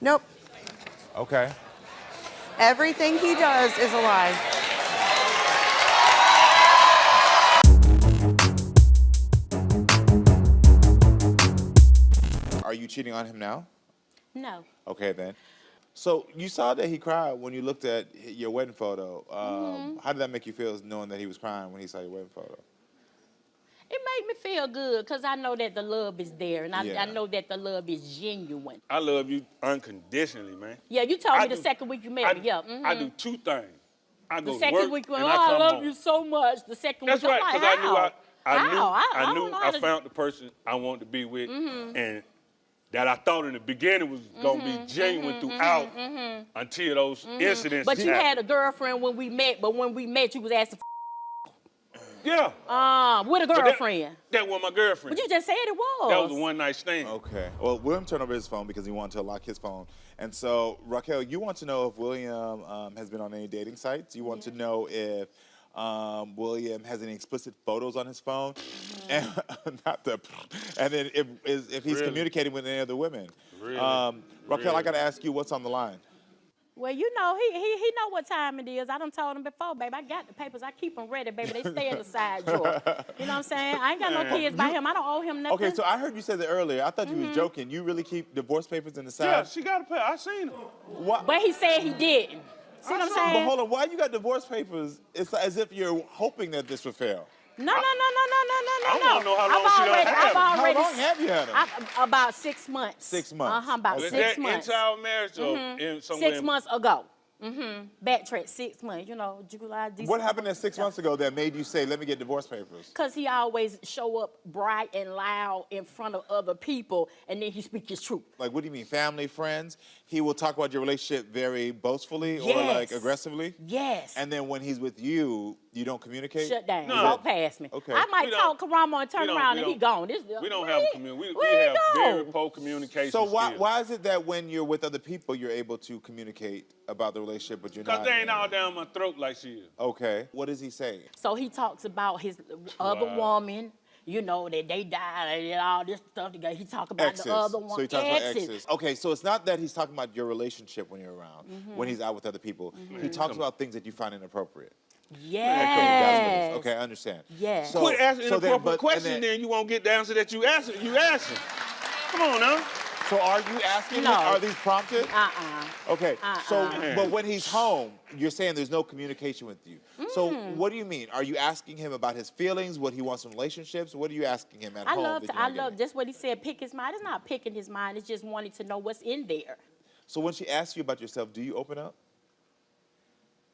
Nope. Okay. Everything he does is a lie. Are you cheating on him now? No. Okay, then. So you saw that he cried when you looked at your wedding photo. How did that make you feel knowing that he was crying when he saw your wedding photo? It made me feel good because I know that the love is there, and I know that the love is genuine. I love you unconditionally, man. Yeah, you told me the do- second week you met me. Yeah. I do two things. I The go to second work week, and oh, I I come love home. you so much. The second That's week, right, I'm because like, I knew how? don't know how I to- found the person I wanted to be with, and that I thought in the beginning was gonna be genuine throughout until those incidents. But you happened. had a girlfriend when we met, but when we met, you was asking for Yeah. with a But girlfriend. That was my girlfriend. But you just said it was. That was a one-night stand. Okay. Well, William turned over his phone because he wanted to lock his phone. And so, Raquel, you want to know if William has been on any dating sites. You want to know if William has any explicit photos on his phone, and and then if he's Really? communicating with any other women. Really? Raquel, Really? I got to ask you, what's on the line? Well, you know, he know what time it is. I done told him before, baby. I got the papers. I keep them ready, baby. They stay in the side drawer. You know what I'm saying? I ain't got no kids by him. I don't owe him nothing. Okay, so I heard you say that earlier. I thought you was joking. You really keep divorce papers in the side? Yeah, she got a pay. I seen her. What? But he said he didn't. See what I'm But saying? hold on, why you got divorce papers? It's as if you're hoping that this would fail. No. I wanna know how long she done had I've him. already, How long have you had him? about 6 months. 6 months. About Okay. Was 6 that months. inside our marriage or in somewhere? 6 months ago. Backtrack 6 months. You know, July, December. What happened 6 months ago that made you say, let me get divorce papers? Because he always show up bright and loud in front of other people, and then he speak his truth. Like, what do you mean, family, friends? He will talk about your relationship very boastfully or Yes. like aggressively? Yes. And then when he's with you, you don't communicate? Shut down. No. Walk past me. Okay. I might We talk don't- Karamo and turn we don't- around we and he don't- gone. We don't have communication. We where have he very go? poor communication So why, skills. why is it that when you're with other people, you're able to communicate about the relationship, but you're not? Because they ain't all down my throat like she is. Okay. What is he saying? So he talks about his other Wow. woman, you know, that they died and all this stuff. He talk about Exes. the other one. So he talks about exes. Okay, so it's not that he's talking about your relationship when you're around, when he's out with other people. He talks about things that you find inappropriate. Yes. Okay, I understand. Yes. Quit asking so then- inappropriate but- and questions, then you won't get the answer that you asking. Come on now. So are you asking No. him, are these prompted? Okay, so, Uh-uh. but when he's home, you're saying there's no communication with you. So Mm. what do you mean? Are you asking him about his feelings, what he wants from relationships? What are you asking him at home? that you're not getting? just what he said, pick his mind. It's not picking his mind, it's just wanting to know what's in there. So when she asks you about yourself, do you open up?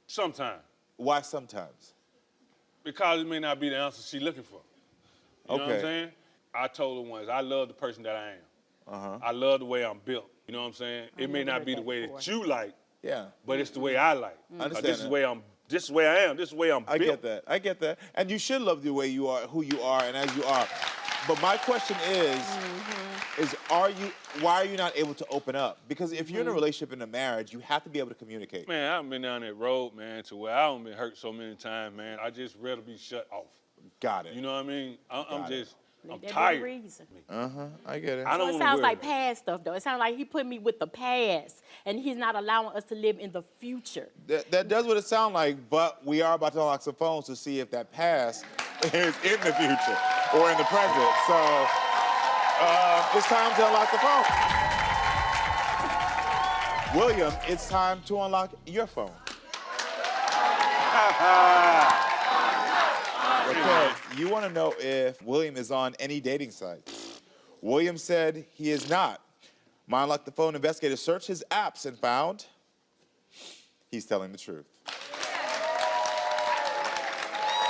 Sometimes. Why sometimes? Because it may not be the answer she's looking for. You know what I'm Okay. saying? I told her once, I love the person that I am. Uh-huh. I love the way I'm built. You know what I'm saying? It may never not be heard the that way before. that you like, Yeah. but it's the way I like. I understand This is that. the way I am. This is where I am. This is the way I'm I built. get that. I get that. And you should love the way you are, who you are, and as you are. But my question is why are you not able to open up? Because if you're in a relationship, in a marriage, you have to be able to communicate. Man, I've been down that road, man, to where I don't been hurt so many times, man. I just rather be shut off. Got it. You know what I mean? I'm Got it. just, I'm That be the tired. reason. I get it. I So don't it wanna sounds worry like about it. past stuff, though. It sounds like he put me with the past, and he's not allowing us to live in the future. That does what it sounds like, but we are about to unlock some phones to see if that past is in the future or in the present. So it's time to unlock the phone. William, it's time to unlock your phone. Okay, you want to know if William is on any dating sites. William said he is not. My Unlock the Phone investigator searched his apps and found he's telling the truth.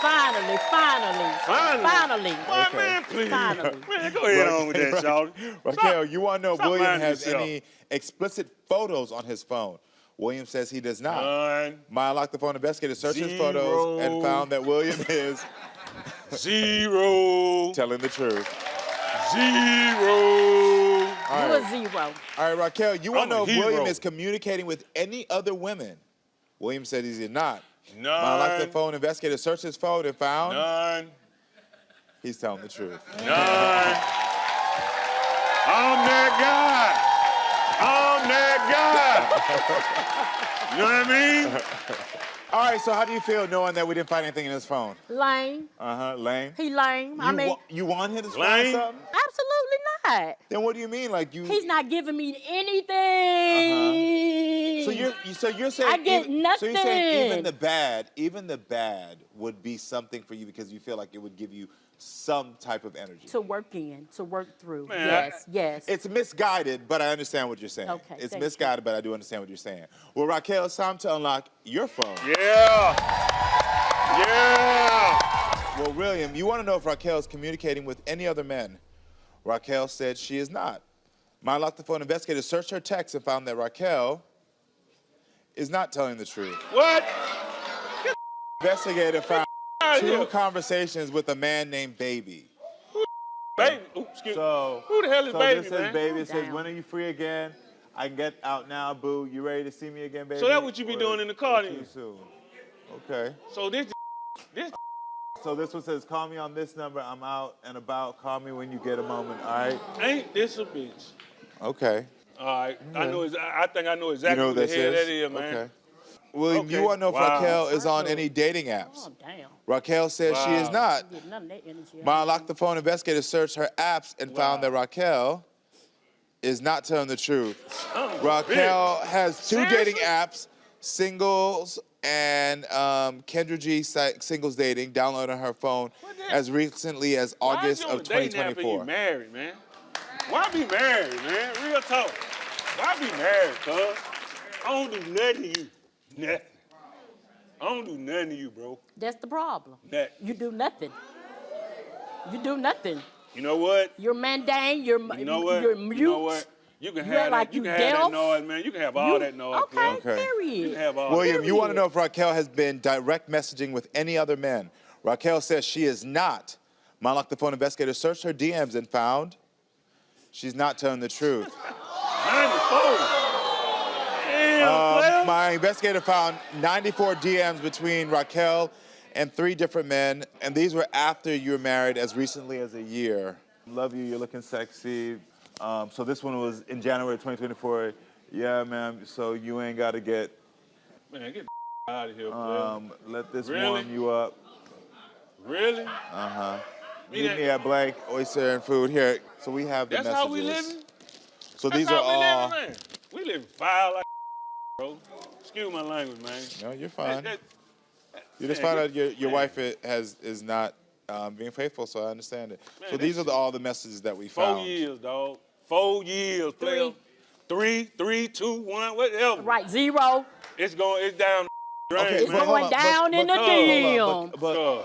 Finally. Finally? Boy, Okay. man, please. Finally. Man, go ahead on with that, Charlie. Raquel, you want to know if stop William lying to has yourself. any explicit photos on his phone. William says he does not. None. My Unlock the Phone investigator searched his photos and Zero. found that William is Zero. telling the truth. Zero. All You right. a zero. All right, Raquel, you want to I'm know a if William hero. is communicating with any other women. William said he did not. None. My Unlock the Phone investigator searched his phone and found None. he's telling the truth. None. I'm that guy. I'm that You know what I mean? All right, so how do you feel knowing that we didn't find anything in his phone? Lame. Lame. He lame. I mean, You want him to find Lame? something? absolutely not. Then what do you mean? Like you? He's not giving me anything. So you're saying I get nothing. So you're saying even the bad would be something for you because you feel like it would give you some type of energy. To work through. Man, Yes. It's misguided, but I understand what you're saying. Okay, It's thank misguided, but I do understand what you're saying. Well, Raquel, it's time to unlock your phone. Yeah. Yeah. Well, William, you want to know if Raquel is communicating with any other men. Raquel said she is not. My Unlock the Phone investigators searched her text and found that Raquel is not telling the truth. What? Investigator found Out 2 here. conversations with a man named Baby. Baby. Ooh, excuse me. So, Who the hell is so Baby, this man? says Baby. It says, Damn. when are you free again? I can get out now, boo. You ready to see me again, baby? So that's what you be Or- doing in the car or then? too soon? Okay. So this So this one says, call me on this number. I'm out and about. Call me when you get a moment, all right? ain't this a bitch? Okay. All right. I think I know You exactly know who the this hell is? that is, man. Okay. William, Okay. you want to know if Wow. Raquel is on any dating apps? Oh, damn. Raquel says she is Wow. not. Get none of that energy. My Unlock the Phone investigators searched her apps and found that Raquel is not telling the truth. Raquel has 2 Seriously? dating apps, Singles and Kendra G Singles Dating, downloaded on her phone that? as recently as August of Why is you on a dating app and 2024. you married, man? Why be married, man? Real talk. Why be married, cuz? I don't do nothing to you. Nothing. I don't do nothing to you, bro. That's the problem. Nothing. You do nothing. You do nothing. You know what? You're mundane. You're You know what? You're mute. You know what? You can You have act that. like You you can have that deaf. noise, man. You can have all that noise. Okay, cuz. Okay. period. You can have all William, you want to Period. know if Raquel has been direct messaging with any other men. Raquel says she is not. My Unlock the Phone investigator searched her DMs and found she's not telling the truth. 94. Damn, player. My investigator found 94 DMs between Raquel and 3 different men, and these were after you were married as recently as a year. Love you, you're looking sexy. So this one was in January 2024. Yeah, ma'am, so you ain't got to get, Man, get the out of here, player. let this Really? warm you up. Really? Meet me at blank, oyster and food. Here, so we have the That's messages. how we living? So That's these how are we all, living, man. We living foul like bro. Excuse my language, man. no, you're fine. That- You just man, found out your man. wife is not being faithful, so I understand it. Man, So these that's- are all the messages that we 4 found. years, dog. 4 years, player. 3, 2, 1, whatever. Right, 0. It's down the drain, Okay, It's but man. hold going on, down in the hold on, DM.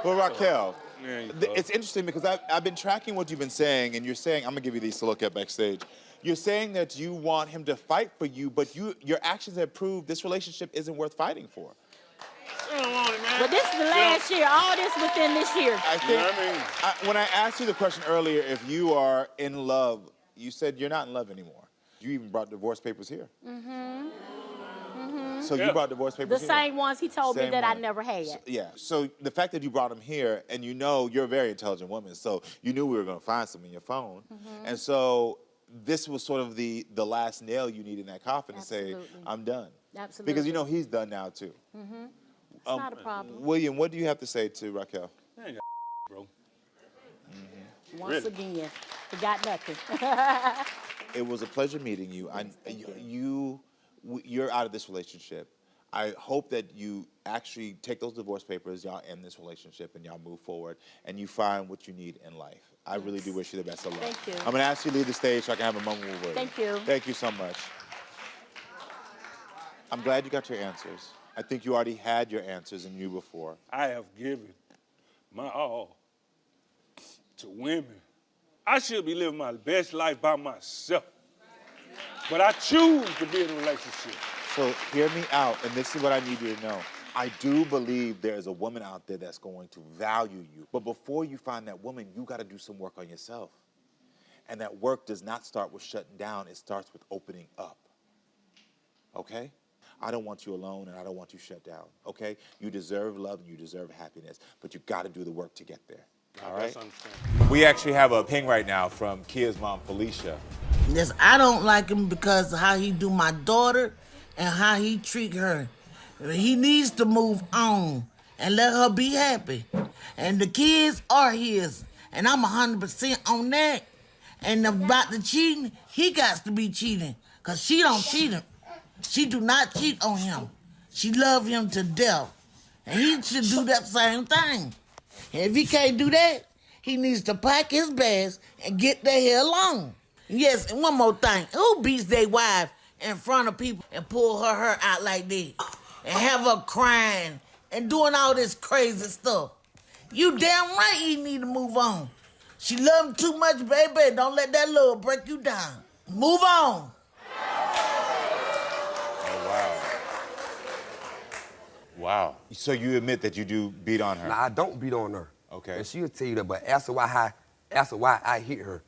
but Raquel, Man, you it's interesting because I've been tracking what you've been saying, and you're saying, I'm gonna give you these to look at backstage. You're saying that you want him to fight for you, but your actions have proved this relationship isn't worth fighting for. You don't want it, man. But this is the last year. All this within this year. I You think know what I mean? when I asked you the question earlier, if you are in love, you said you're not in love anymore. You even brought divorce papers here. So you Yeah. brought divorce The papers here. same ones he told me Same that I one. never had. Yeah. So the fact that you brought them here, and you know you're a very intelligent woman, so you knew we were going to find some in your phone, and so this was sort of the last nail you need in that coffin to say, Absolutely. I'm done. Absolutely. Because you know he's done now too. It's not a problem. William, what do you have to say to Raquel? I ain't got bro. Once again, he got nothing. It was a pleasure meeting you. You're out of this relationship. I hope that you actually take those divorce papers, y'all end this relationship, and y'all move forward, and you find what you need in life. I really do wish you the best of luck. Thank you. I'm going to ask you to leave the stage so I can have a moment with William. Thank you. Thank you so much. I'm glad you got your answers. I think you already had your answers and knew before. I have given my all to women. I should be living my best life by myself. But I choose to be in a relationship. So hear me out, and this is what I need you to know. I do believe there is a woman out there that's going to value you. But before you find that woman, you got to do some work on yourself. And that work does not start with shutting down. It starts with opening up. Okay? I don't want you alone, and I don't want you shut down. Okay? You deserve love, and you deserve happiness. But you got to do the work to get there. All right? That's understandable. We actually have a ping right now from Kia's mom, Felicia. Yes, I don't like him because of how he do my daughter and how he treat her. He needs to move on and let her be happy. And the kids are his. And I'm 100% on that. And about the cheating, he got to be cheating. Because she don't cheat him. She do not cheat on him. She love him to death. And he should do that same thing. And if he can't do that, he needs to pack his bags and get the hell on. Yes, and one more thing. Who beats their wife in front of people and pull her hair out like that? And have her crying and doing all this crazy stuff? You damn right he need to move on. She love him too much, baby. Don't let that love break you down. Move on. Wow. So you admit that you do beat on her? Nah, I don't beat on her. Okay. And she'll tell you that, but ask her why I hit her.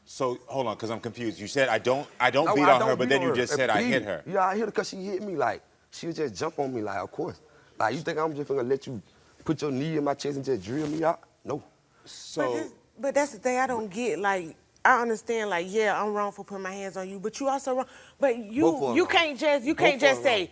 So hold on, because I'm confused. You said I don't No, beat I on her, don't but beat then on you her. just said I hit her. Yeah, I hit her because she hit me. Like, she would just jump on me, like, of course. Like, you think I'm just gonna let you put your knee in my chest and just drill me out? No. So But that's the thing I don't get. Like, I understand. Like, yeah, I'm wrong for putting my hands on you, but you also wrong. But you can't just say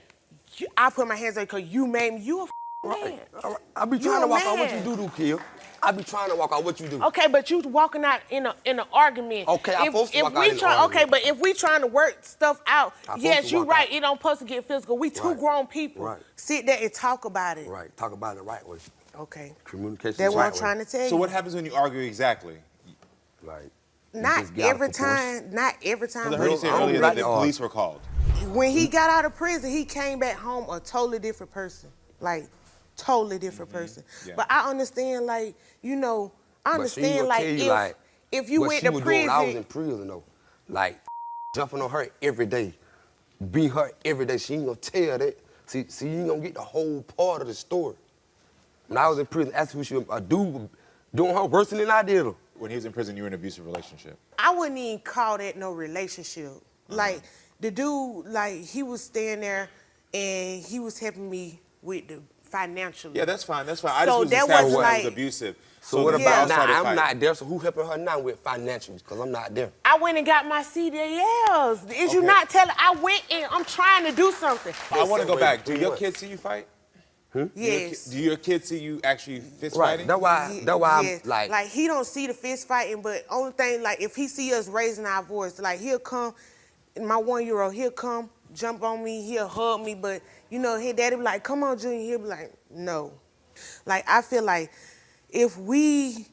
I put my hands on you because you made me. You a man. All right. I be trying to walk out what you do, Kill. I be trying to walk out what you do. Okay, but you walking out in an argument. Okay, I'm supposed to walk out in an Okay, argument. but if we trying to work stuff out, I'm yes, supposed to you walk right. out. It don't supposed to get physical. We two Right. grown people. Right. Sit there and talk about it. Right, talk about it the right way. Okay. Communication That's the what right I'm way. trying to tell you. So what happens when you argue exactly? Like, Not just get out of every proportion. time. Not every time. Because I heard you but say I don't earlier like that the the police were called. when he got out of prison, he came back home a totally different person. Like, totally different person. Yeah. But I understand, like, you know, I But she understand, ain't gonna like, tell you, like, if you what went she to was doing when I was prison. in prison, though. Like, jumping on her every day, beat her every day. She ain't gonna tell that. See, you ain't gonna get the whole part of the story. When I was in prison, that's who a dude was doing her worse than I did her. When he was in prison, you were in an abusive relationship. I wouldn't even call that no relationship. Like, the dude, like, he was staying there and he was helping me with the financially. Yeah, that's fine. That's fine. I just So was that established was that it like- was abusive. So what then about y'all now? started I'm fighting. not there, so who helping her now with financials? Because I'm not there. I went and got my CDLs. Is you Okay. not telling? I went and I'm trying to do something. I want to go Wait, back. Do do your what? kids see you fight? Yes. Do your kids see you actually fist Right. fighting? That's why Yes. I'm like, he don't see the fist fighting, but only thing, like, if he see us raising our voice, like, he'll come, my 1-year-old, he'll come, jump on me, he'll hug me, but, you know, his daddy be like, come on, Junior, he'll be like, no. Like, I feel like if we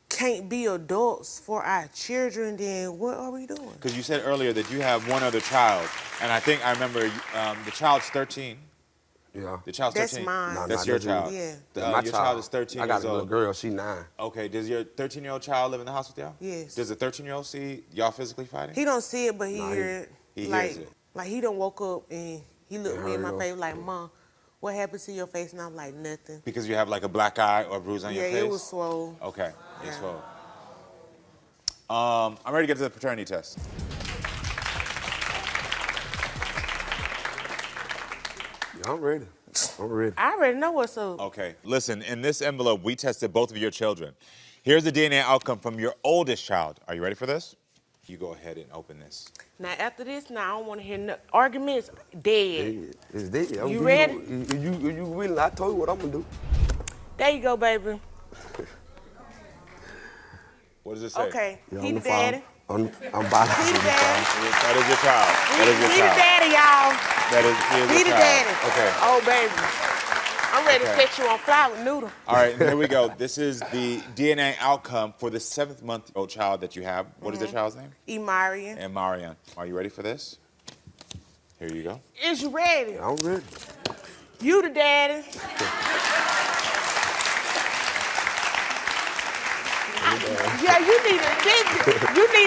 can't be adults for our children, then what are we doing? Because you said earlier that you have one other child, and I think I remember the child's 13. yeah. The child's That's 13. mine. No, That's no, your that's child. Yeah. My Your child is 13 I got years a little old. girl, she 9. Okay, does your 13-year-old child live in the house with y'all? Yes. Does the 13-year-old see y'all physically fighting? He don't see it, but he Nah, hear it. he like, hears it. Like, he done woke up and he looked me in my heard face like, Mom, what happened to your face? And I'm like, nothing. Because you have like a black eye or a bruise on Yeah, your face? it was swole. Okay, it's Yeah. swole. I'm ready to get to the paternity test. Yeah, I'm ready. I'm ready. I already know what's up. Okay, listen, in this envelope, we tested both of your children. Here's the DNA outcome from your oldest child. Are you ready for this? You go ahead and open this. Now, after this, now I don't want to hear no arguments. Dead. It's dead. You ready? You willing? I told you what I'm gonna do. There you go, baby. What does it say? Okay, Yeah, he I'm the the father. daddy. I'm He the biological. daddy. That is your child. That is your He the child. daddy, y'all. That is He your the child. daddy. Okay. Oh, baby. I'm ready Okay. to set you on fire with noodle. All right, here we go. This is the DNA outcome for the 7-month-old child that you have. What is the child's name? Imarian. And Marian. Are you ready for this? Here you go. Is you ready? I'm ready. You the daddy. Yeah, you need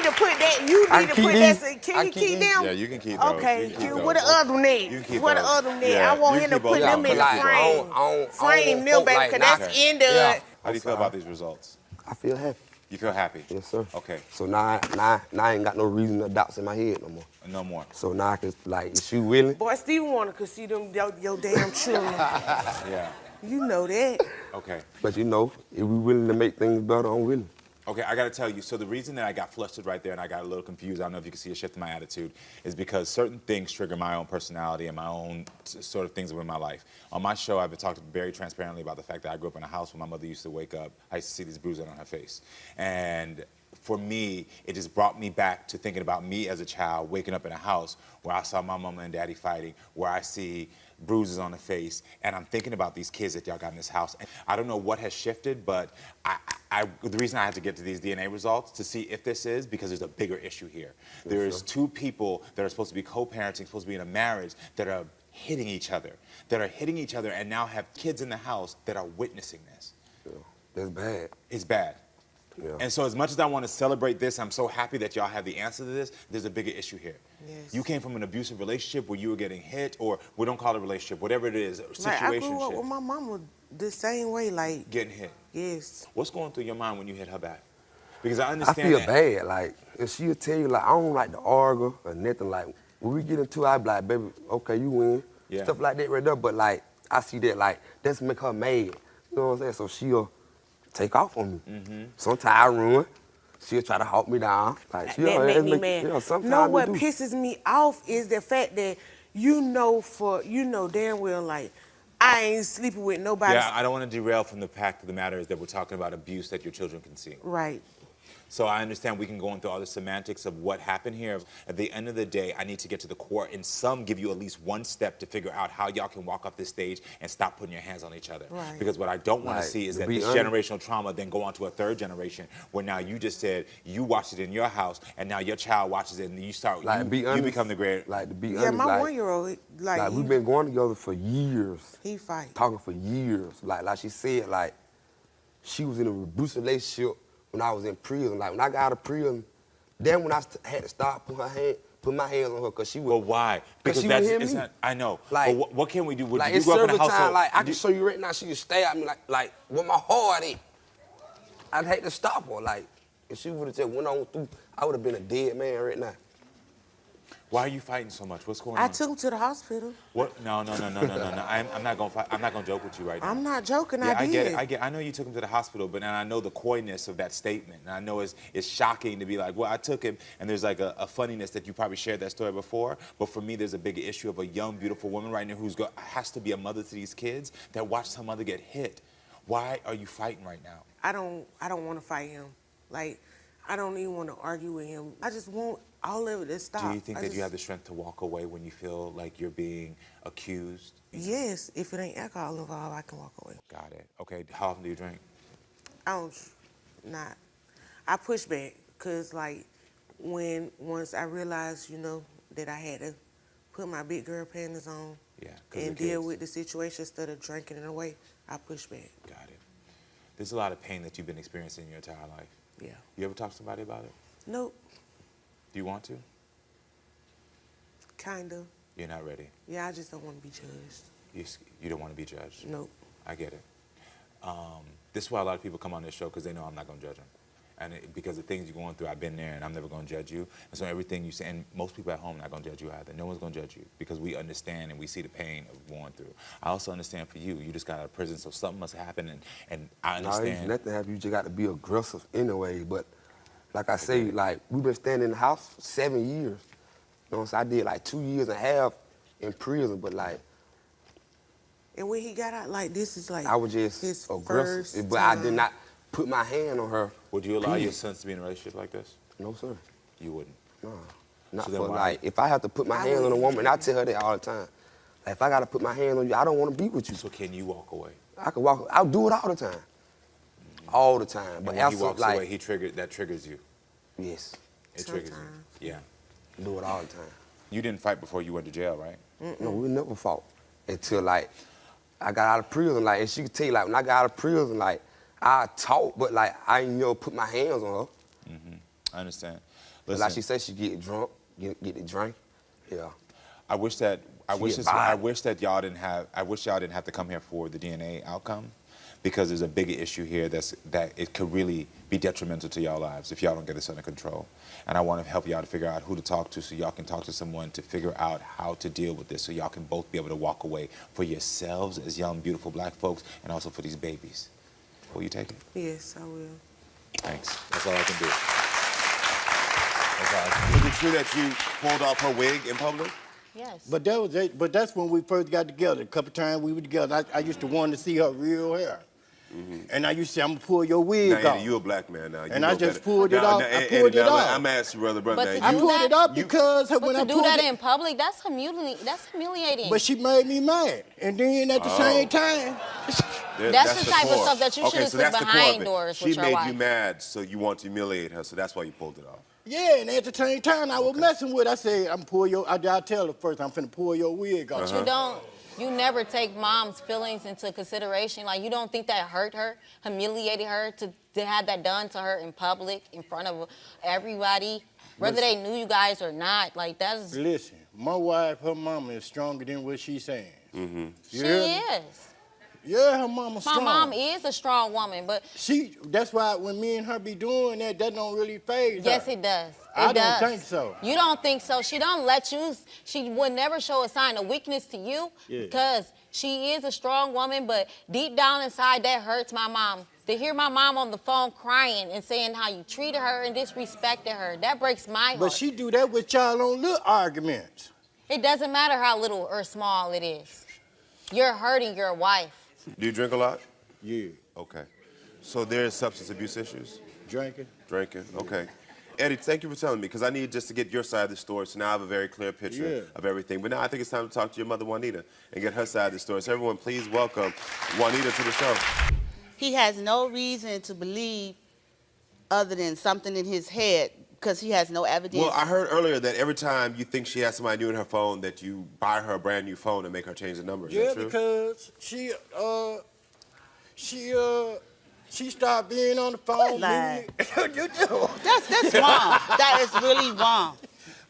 to put that. You I need to keep put these. that. I Can you keep keep these. them? Yeah, you can keep those. Okay, You can keep those. where the other one You can at? keep Where the those. other one at? Yeah, I want you him to keep both put of them them. in Like, the frame. I Frame don't them, folk baby, like because that's that. the end of Yeah. it. How do you feel about these results? I feel happy. You feel happy? Yes, sir. Okay. So now I ain't got no reason or doubts in my head no more. No more. So now I can, like, is she willing? Boy, Steve wanted to see them your damn children. Yeah. You know that. Okay. But you know, if we willing to make things better, I'm willing. Okay, I got to tell you, so the reason that I got flustered right there and I got a little confused, I don't know if you can see a shift in my attitude, is because certain things trigger my own personality and my own sort of things in my life. On my show, I've talked very transparently about the fact that I grew up in a house where my mother used to wake up, I used to see these bruises on her face. And for me, it just brought me back to thinking about me as a child, waking up in a house where I saw my mama and daddy fighting, where I see bruises on the face, and I'm thinking about these kids that y'all got in this house. And I don't know what has shifted, but the reason I had to get to these DNA results to see if this is because there's a bigger issue here. There's two people that are supposed to be co-parenting, supposed to be in a marriage, that are hitting each other, and now have kids in the house that are witnessing this. Yeah, that's bad. It's bad. Yeah. And so as much as I want to celebrate this, I'm so happy that y'all have the answer to this, there's a bigger issue here. Yes. You came from an abusive relationship where you were getting hit, or we don't call it a relationship, whatever it is, situationship. Like, I grew up with my mama the same way, like. Getting hit. Yes. What's going through your mind when you hit her back? Because I I understand feel that. bad, like, and she'll tell you, like, I don't like to argue or nothing. Like, when we get into it, I be like, baby, okay, you win. Yeah. Stuff like that right there. But, like, I see that, like, that's make her mad. You know what I'm saying? So she'll take off on me. Mm-hmm. Sometimes I run. She'll try to hawk me down. Like, That make me mad. You know, sometimes No, we what do. pisses me off is the fact that you know damn well, like, I ain't sleeping with nobody. Yeah, I don't want to derail from the fact of the matter is that we're talking about abuse that your children can see. Right. So I understand we can go into all the semantics of what happened here. At the end of the day, I need to get to the core, and some give you at least one step to figure out how y'all can walk up this stage and stop putting your hands on each other. Right. Because what I don't want Right. to see is To that be this honest. generational trauma then go on to a third generation, where now you just said you watched it in your house, and now your child watches it, and you start, Like, be honest, you become the great. Like, to be Yeah, honest, my like, 1-year-old, like we've been going together for years. he fight. Talking for years. Like she said, like, she was in a abusive relationship when I was in prison. Like, when I got out of prison, then when I had to stop put my hands on her, because she was. Well, why? Because she that's would hit it's me. not, I know. Like, but what can we do? Like, Did it's you grow up in a several household? times, like, I did can you- show you right now, she would stab me, like, with my heart in. I'd hate to stop her. Like, if she would have just went on through, I would have been a dead man right now. Why are you fighting so much? What's going I on? took him to the hospital. What? No. I'm not gonna fight. I'm not gonna joke with you right now. I'm not joking, Yeah, I did. I get it. I know you took him to the hospital, but and I know the coyness of that statement. And I know it's shocking to be like, well, I took him, and there's like a funniness that you probably shared that story before. But for me, there's a bigger issue of a young, beautiful woman right now who's has to be a mother to these kids that watched her mother get hit. Why are you fighting right now? I don't want to fight him. Like, I don't even want to argue with him. I just want all of it to stop. Do you think that you have the strength to walk away when you feel like you're being accused? Yes, if it ain't alcohol involved, I can walk away. Got it. Okay. How often do you drink? I push back, cause like once I realized, that I had to put my big girl panties on, Yeah, 'cause and of the deal kids. with the situation instead of drinking it away, I push back. Got it. There's a lot of pain that you've been experiencing in your entire life. Yeah. You ever talk to somebody about it? Nope. Do you want to? Kinda. You're not ready. Yeah, I just don't want to be judged. You don't want to be judged. Nope. I get it. This is why a lot of people come on this show, because they know I'm not going to judge them. And because the things you're going through, I've been there, and I'm never going to judge you. And so everything you say, and most people at home are not going to judge you either. No one's going to judge you, because we understand and we see the pain of going through. I also understand for you, you just got out of prison, so something must happen, and I understand. No, nothing happen. You just got to be aggressive anyway. But like I say, like, we've been staying in the house for 7 years. You know what I'm saying? I did like 2 years and a half in prison, but like, And when he got out, like, this is like I was just his aggressive. first But I did time. not put my hand on her. Would you allow period. your sons to be in a relationship like this? No, sir. You wouldn't. No. Not So then for why- like, if I have to put my I hand on a wouldn't woman, I tell her that all the time. Like, if I got to put my hand on you, I don't want to be with you. So can you walk away? I can walk. I'll do it all the time. All the time. And But when he after, walks like, away, that triggers you. yes, It triggers you. Sometimes. Yeah. do it all the time. You didn't fight before you went to jail, right? No, we never fought until like I got out of prison. Like, and she could tell you, like, when I got out of prison, like, I talked, but like I ain't never put my hands on her. I understand. But Listen, like she said, she get drunk, get the drink. Yeah. I wish that get by. y'all didn't have to come here for the DNA outcome, because there's a bigger issue here that it could really be detrimental to y'all lives if y'all don't get this under control. And I want to help y'all to figure out who to talk to, so y'all can talk to someone to figure out how to deal with this, so y'all can both be able to walk away for yourselves as young, beautiful black folks, and also for these babies. Will you take it? Yes, I will. Thanks. That's all I can do. That's all I can do. Is it true that you pulled off her wig in public? Yes. But that was it. But that's when we first got together. A couple times we were together. I used to want to see her real hair. And I used to say, I'm gonna pull your wig Now, off. you a black man now. You And know I just better. pulled it Now, off. now, I pulled it off. I'm asking you, brother. But Now, to you, I pulled it off you- because But when I to do pulled that it, in public, that's humiliating. but she made me mad. And then at the same time, That's the type of core. stuff that you should have so took that's the core behind of it. doors She with your made wife. you mad, so you want to humiliate her, so that's why you pulled it off. yeah, and at the same time I was messing with. I said, I tell her first, I'm finna pull your wig off. You never take mom's feelings into consideration. Like, you don't think that hurt her, humiliated her to have that done to her in public, in front of everybody, whether they knew you guys or not. Like, that's... Listen, my wife, her mama is stronger than what she's saying. She is. Yeah, her mama's My strong. mom is a strong woman, but That's why when me and her be doing that don't really phase yes, her. it does. I does. don't think so. You don't think so? She don't let you. She would never show a sign of weakness to you because she is a strong woman. But deep down inside, that hurts my mom. To hear my mom on the phone crying and saying how you treated her and disrespected her, that breaks my heart. But she do that with y'all on little arguments. It doesn't matter how little or small it is. You're hurting your wife. Do you drink a lot? Yeah. Okay. So there's substance abuse issues? Drinking. Drinking, okay. Eddie, thank you for telling me, because I need just to get your side of the story, so now I have a very clear picture of everything. But now I think it's time to talk to your mother, Juanita, and get her side of the story. So everyone, please welcome Juanita to the show. He has no reason to believe other than something in his head because he has no evidence. Well, I heard earlier that every time you think she has somebody new in her phone, that you buy her a brand new phone and make her change the number. Is that true? Because she started being on the phone. Lying. You do. That's wrong. That is really wrong.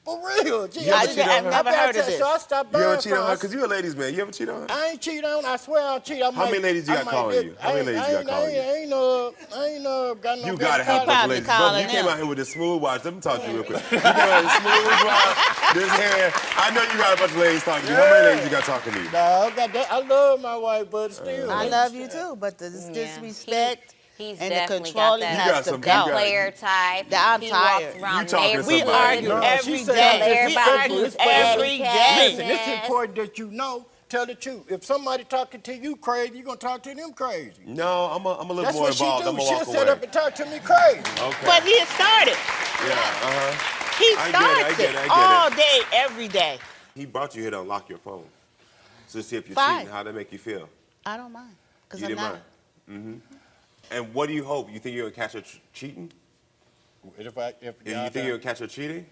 For real. Gee, I've never heard of this. So I stopped You buying ever cheat on her? phones. Because you're a ladies' man. You ever cheat on her? I ain't cheat on. I swear I'll cheat. How many ladies you got calling you? How many ladies you got calling you? I ain't got no. You gotta have a bunch of ladies. Brother, you came out here with this smooth watch. Let me talk to you real quick. You came out with this smooth watch, this hair. I know you got a bunch of ladies talking to you. How many ladies you got talking to you? No, I got that. I love my wife, but still. I love you too, but the disrespect He's and the definitely got controlling that. has to go. Player type. I'm He tired. walks around You talking neighborhood. We argue No, every she said day. Everybody argues every day. Listen, it's important that you know. Tell the truth. If somebody talking to you crazy, you gonna talk to them crazy. No, I'm a little That's more what she involved. do. I'm gonna She'll walk sit away. up and talk to me crazy. Okay. But he started. Yeah, He I starts get it, I get it. all day, every day. He brought you here to unlock your phone. So to see if you're Fine. cheating, how'd that make you feel? I don't mind, because You I'm didn't not. mind? And what do you hope? You think you're gonna catch her cheating? If You think you're gonna catch her cheating?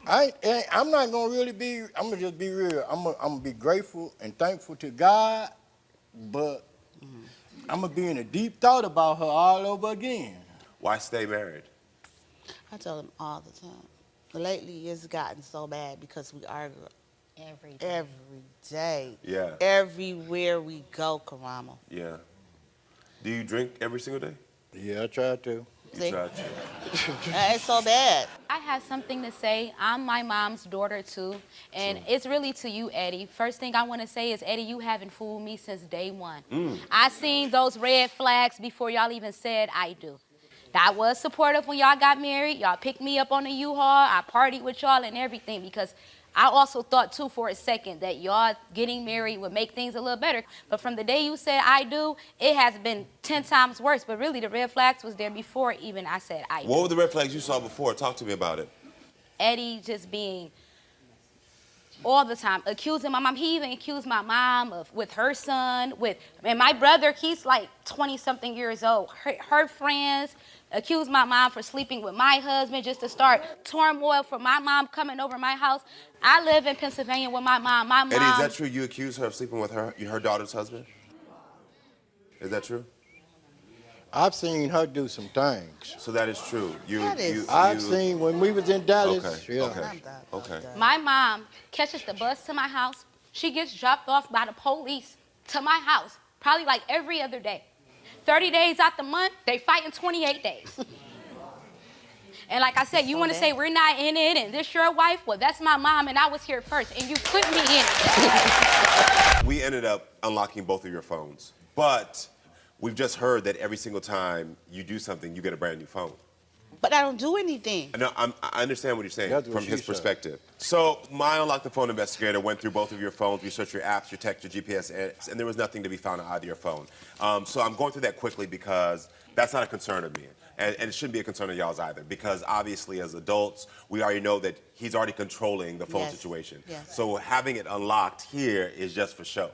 I'm not gonna really be. I'm gonna just be real. I'm gonna be grateful and thankful to God, but I'm gonna be in a deep thought about her all over again. Why stay married? I tell him all the time. Lately, it's gotten so bad because we argue every day. Yeah. Everywhere we go, Karamo. Yeah. Do you drink every single day? Yeah, I tried to. You See? try to. It's so bad. I have something to say. I'm my mom's daughter too, and it's really to you, Eddie. First thing I want to say is, Eddie, you haven't fooled me since day one. I seen those red flags before y'all even said I do. I was supportive when y'all got married. Y'all picked me up on the U-Haul. I partied with y'all and everything because I also thought too for a second that y'all getting married would make things a little better. But from the day you said I do, it has been 10 times worse. But really the red flags was there before even I said I do. What were the red flags you saw before? Talk to me about it. Eddie just being all the time accusing my mom. He even accused my mom of with her son, and my brother, he's like 20-something years old. Her friends accused my mom for sleeping with my husband just to start turmoil for my mom coming over my house. I live in Pennsylvania with my mom. My mom. Eddie, is that true? You accuse her of sleeping with her daughter's husband? Is that true? I've seen her do some things. So that is true. I've seen when we was in Dallas. Okay. Yeah. Okay. My mom catches the bus to my house. She gets dropped off by the police to my house, probably like every other day. 30 days out the month, they fighting 28 days. And like I said, you want to say we're not in it and this your wife? Well, that's my mom and I was here first and you put me in it. We ended up unlocking both of your phones, but we've just heard that every single time you do something, you get a brand new phone. But I don't do anything. No, I understand what you're saying That's what from she his said. perspective. So my Unlock the Phone investigator went through both of your phones, researched your apps, your text, your GPS, and there was nothing to be found on either your phone. So I'm going through that quickly because that's not a concern of me. And it shouldn't be a concern of y'all's either, because obviously as adults, we already know that he's already controlling the phone situation. Yes. So having it unlocked here is just for show,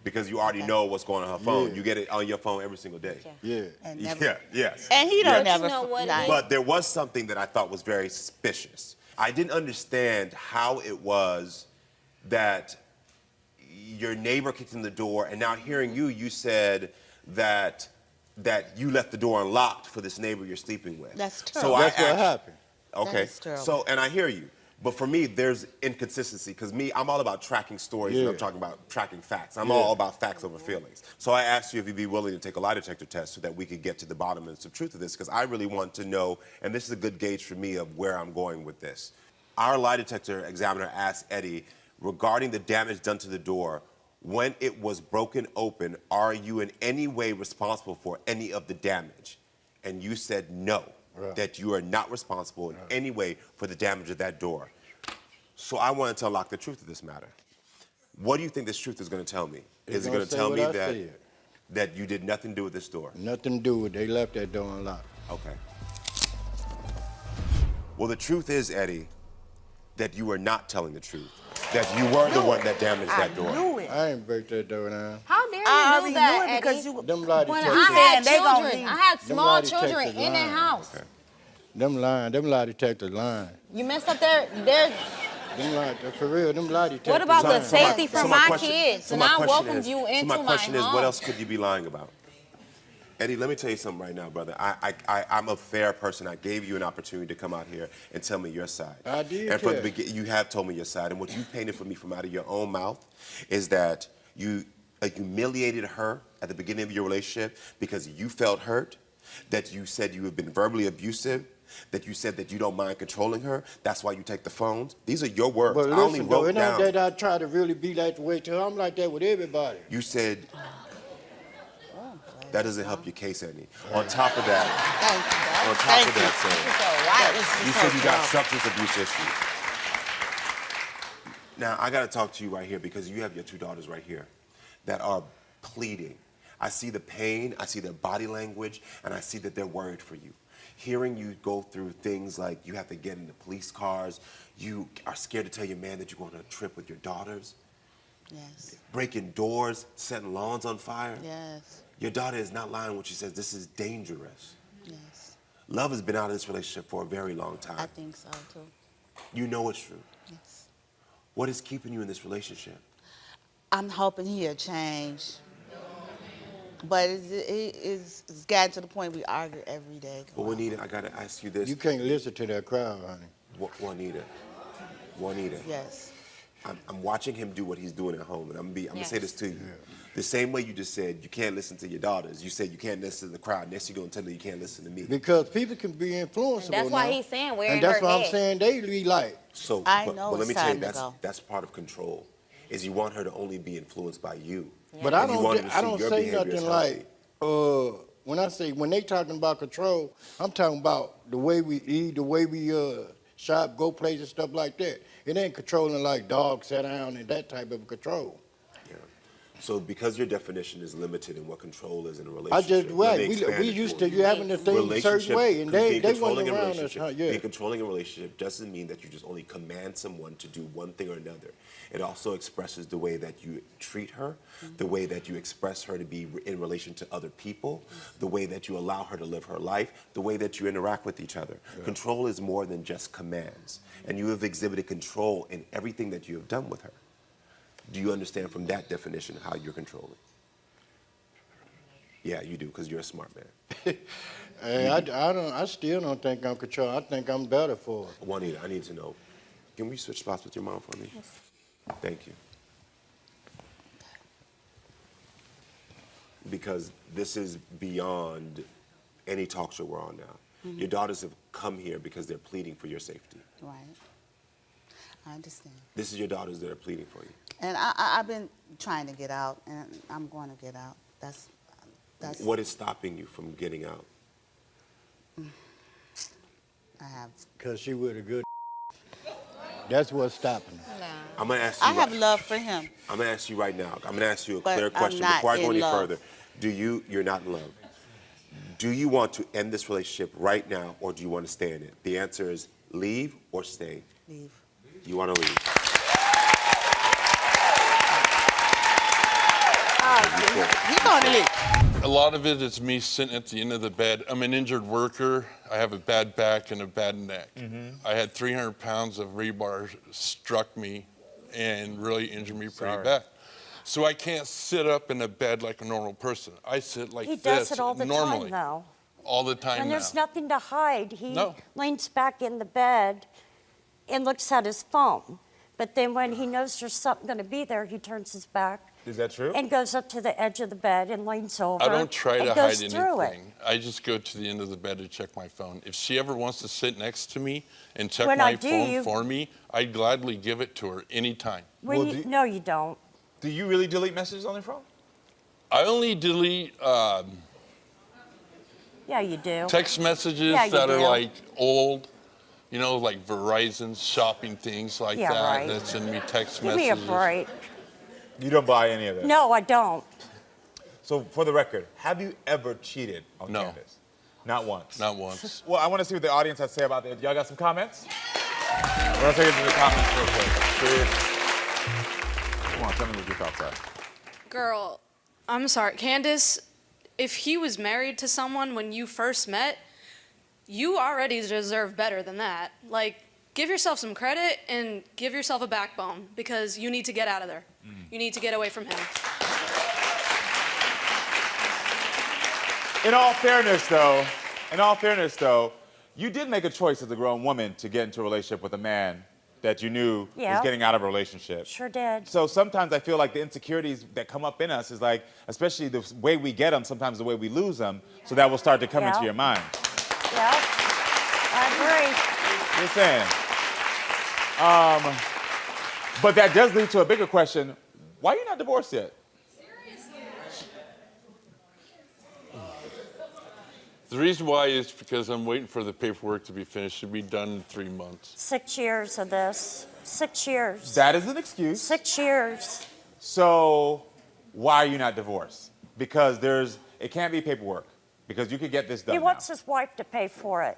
because you already know what's going on her phone. Yeah. You get it on your phone every single day. Yeah. And Yeah, yes. And he don't Yes. never. You know what it lie. is? But there was something that I thought was very suspicious. I didn't understand how it was that your neighbor kicked in the door, and now hearing you, you said that you left the door unlocked for this neighbor you're sleeping with. That's So terrible. That's what happened. Okay. That is terrible. So, and I hear you. But for me, there's inconsistency, because I'm all about tracking stories, and Yeah. I'm talking about tracking facts. I'm Yeah. all about facts over feelings. So I asked you if you'd be willing to take a lie detector test so that we could get to the bottom of the truth of this, because I really want to know, and this is a good gauge for me of where I'm going with this. Our lie detector examiner asked Eddie, regarding the damage done to the door, when it was broken open, are you in any way responsible for any of the damage? And you said no. Right. That you are not responsible in any way for the damage of that door. So I wanted to unlock the truth of this matter. What do you think this truth is going to tell me? Is it going to say tell what me I that said. that you did nothing to do with this door? Nothing to do with it. They left that door unlocked. Okay. Well, the truth is, Eddie, that you were not telling the truth. That you were the one that damaged that door. I knew it. I ain't break that door down. How dare you I do already that, knew it because Eddie? you. Them lie When detectors. I had they gonna children, leave. I had Them small lie children detectors in the lying. house. Them lie detectors lying. You messed up their Them lie, for real, them lie detectors What about the lying. safety for my question- kids? so And my I question welcomed is- you so into my my question is, home. what else could you be lying about? Eddie, let me tell you something right now, brother. I'm a fair person. I gave you an opportunity to come out here and tell me your side. I did And from the tell. beginning, you have told me your side. And what you painted for me from out of your own mouth is that you humiliated her at the beginning of your relationship because you felt hurt, that you said you have been verbally abusive, that you said that you don't mind controlling her. That's why you take the phones. These are your words. But I only listen, though, wrote it ain't down. that I try to really be that way to her. I'm like that with everybody. You said that doesn't help your case any. On top of that, Thank you. on top Thank of you. that, sir, you said you got substance abuse issues. Now, I got to talk to you right here because you have your two daughters right here that are pleading. I see the pain, I see their body language, and I see that they're worried for you. Hearing you go through things like you have to get into police cars, you are scared to tell your man that you're going on a trip with your daughters, Yes. breaking doors, setting lawns on fire. Yes. Your daughter is not lying when she says this is dangerous. Yes. Love has been out of this relationship for a very long time. I think so too. You know it's true. Yes. What is keeping you in this relationship? I'm hoping he'll change. But it's gotten to the point we argue every day. But Juanita, I gotta ask you this. You can't listen to that crowd, honey. Juanita. Yes. I'm watching him do what he's doing at home, and I'm gonna say this to you. The same way you just said you can't listen to your daughters, you said you can't listen to the crowd. Next you're gonna tell me you can't listen to me. Because people can be influenceable That's why now. he's saying we're And in that's her why I'm head. saying they be like. So, I but, know but let it's me tell you, time to go. that's part of control. Is you want her to only be influenced by you. But I And you want her don't, to I see don't your say behavior as nothing healthy. like, when they talking about control, I'm talking about the way we eat, the way we shop, go places, stuff like that. It ain't controlling like dogs sit down and that type of control. Yeah. So because your definition is limited in what control is in a I relationship. just, let right, me expand we it used for to you. you having the things a certain way, and being they controlling wasn't in a around us. relationship, Huh? Yeah. Being controlling in a relationship doesn't mean that you just only command someone to do one thing or another. It also expresses the way that you treat her, the way that you express her to be in relation to other people, the way that you allow her to live her life, the way that you interact with each other. Yeah. Control is more than just commands, and you have exhibited control in everything that you have done with her. Do you understand from that definition how you're controlling? Yeah, you do, because you're a smart man. Hey, I still don't think I'm controlling. I think I'm better for it. Juanita, I need to know. Can we switch spots with your mom for me? Yes. Thank you. Because this is beyond any talk show we're on now. Your daughters have come here because they're pleading for your safety. Right. I understand. This is your daughters that are pleading for you. And I've been trying to get out, and I'm going to get out. That's What is stopping you from getting out? I have. Because she with a good. That's what's stopping her. I'm going to ask you. I have love for him. I'm going to ask you right now. I'm going to ask you a But clear I'm question not before I go in any love. further. You're not in love. Do you want to end this relationship right now, or do you want to stay in it? The answer is leave or stay. Leave. You want to leave. He gonna leave. A lot of it is me sitting at the end of the bed. I'm an injured worker. I have a bad back and a bad neck. I had 300 pounds of rebar struck me and really injured me pretty bad. So I can't sit up in a bed like a normal person. I sit like He this does it all the normally. time, though. All the time And now. there's nothing to hide. He No. leans back in the bed and looks at his phone. But then when he knows there's something going to be there, he turns his back. Is that true? And goes up to the edge of the bed and leans over. I don't try and to goes hide through anything. I just go to the end of the bed to check my phone. If she ever wants to sit next to me and check When my I do, phone for me, I'd gladly give it to her anytime. No, you don't. Do you really delete messages on your phone? I only delete Yeah, you do. text messages Yeah, you that are do. like old, you know, like Verizon shopping things like Yeah, that. right. That send me text Give me a messages. break. You don't buy any of it? No, I don't. So for the record, have you ever cheated on No. Candace? Not once? Not once. Well, I want to see what the audience has to say about this. Y'all got some comments? I want to take it to the comments real quick. Come on, tell me what your thoughts are. Girl, I'm sorry. Candace, if he was married to someone when you first met, you already deserve better than that. Like, give yourself some credit and give yourself a backbone because you need to get out of there. You need to get away from him. In all fairness, though, you did make a choice as a grown woman to get into a relationship with a man that you knew was getting out of a relationship. Sure did. So sometimes I feel like the insecurities that come up in us is like, especially the way we get them, sometimes the way we lose them, so that will start to come into your mind. Yeah, I agree. Just saying. But that does lead to a bigger question. Why are you not divorced yet? The reason why is because I'm waiting for the paperwork to be finished. It'll be done in 3 months. 6 years of this. 6 years. That is an excuse. 6 years. So why are you not divorced? Because it can't be paperwork. Because you could get this done He now. wants his wife to pay for it.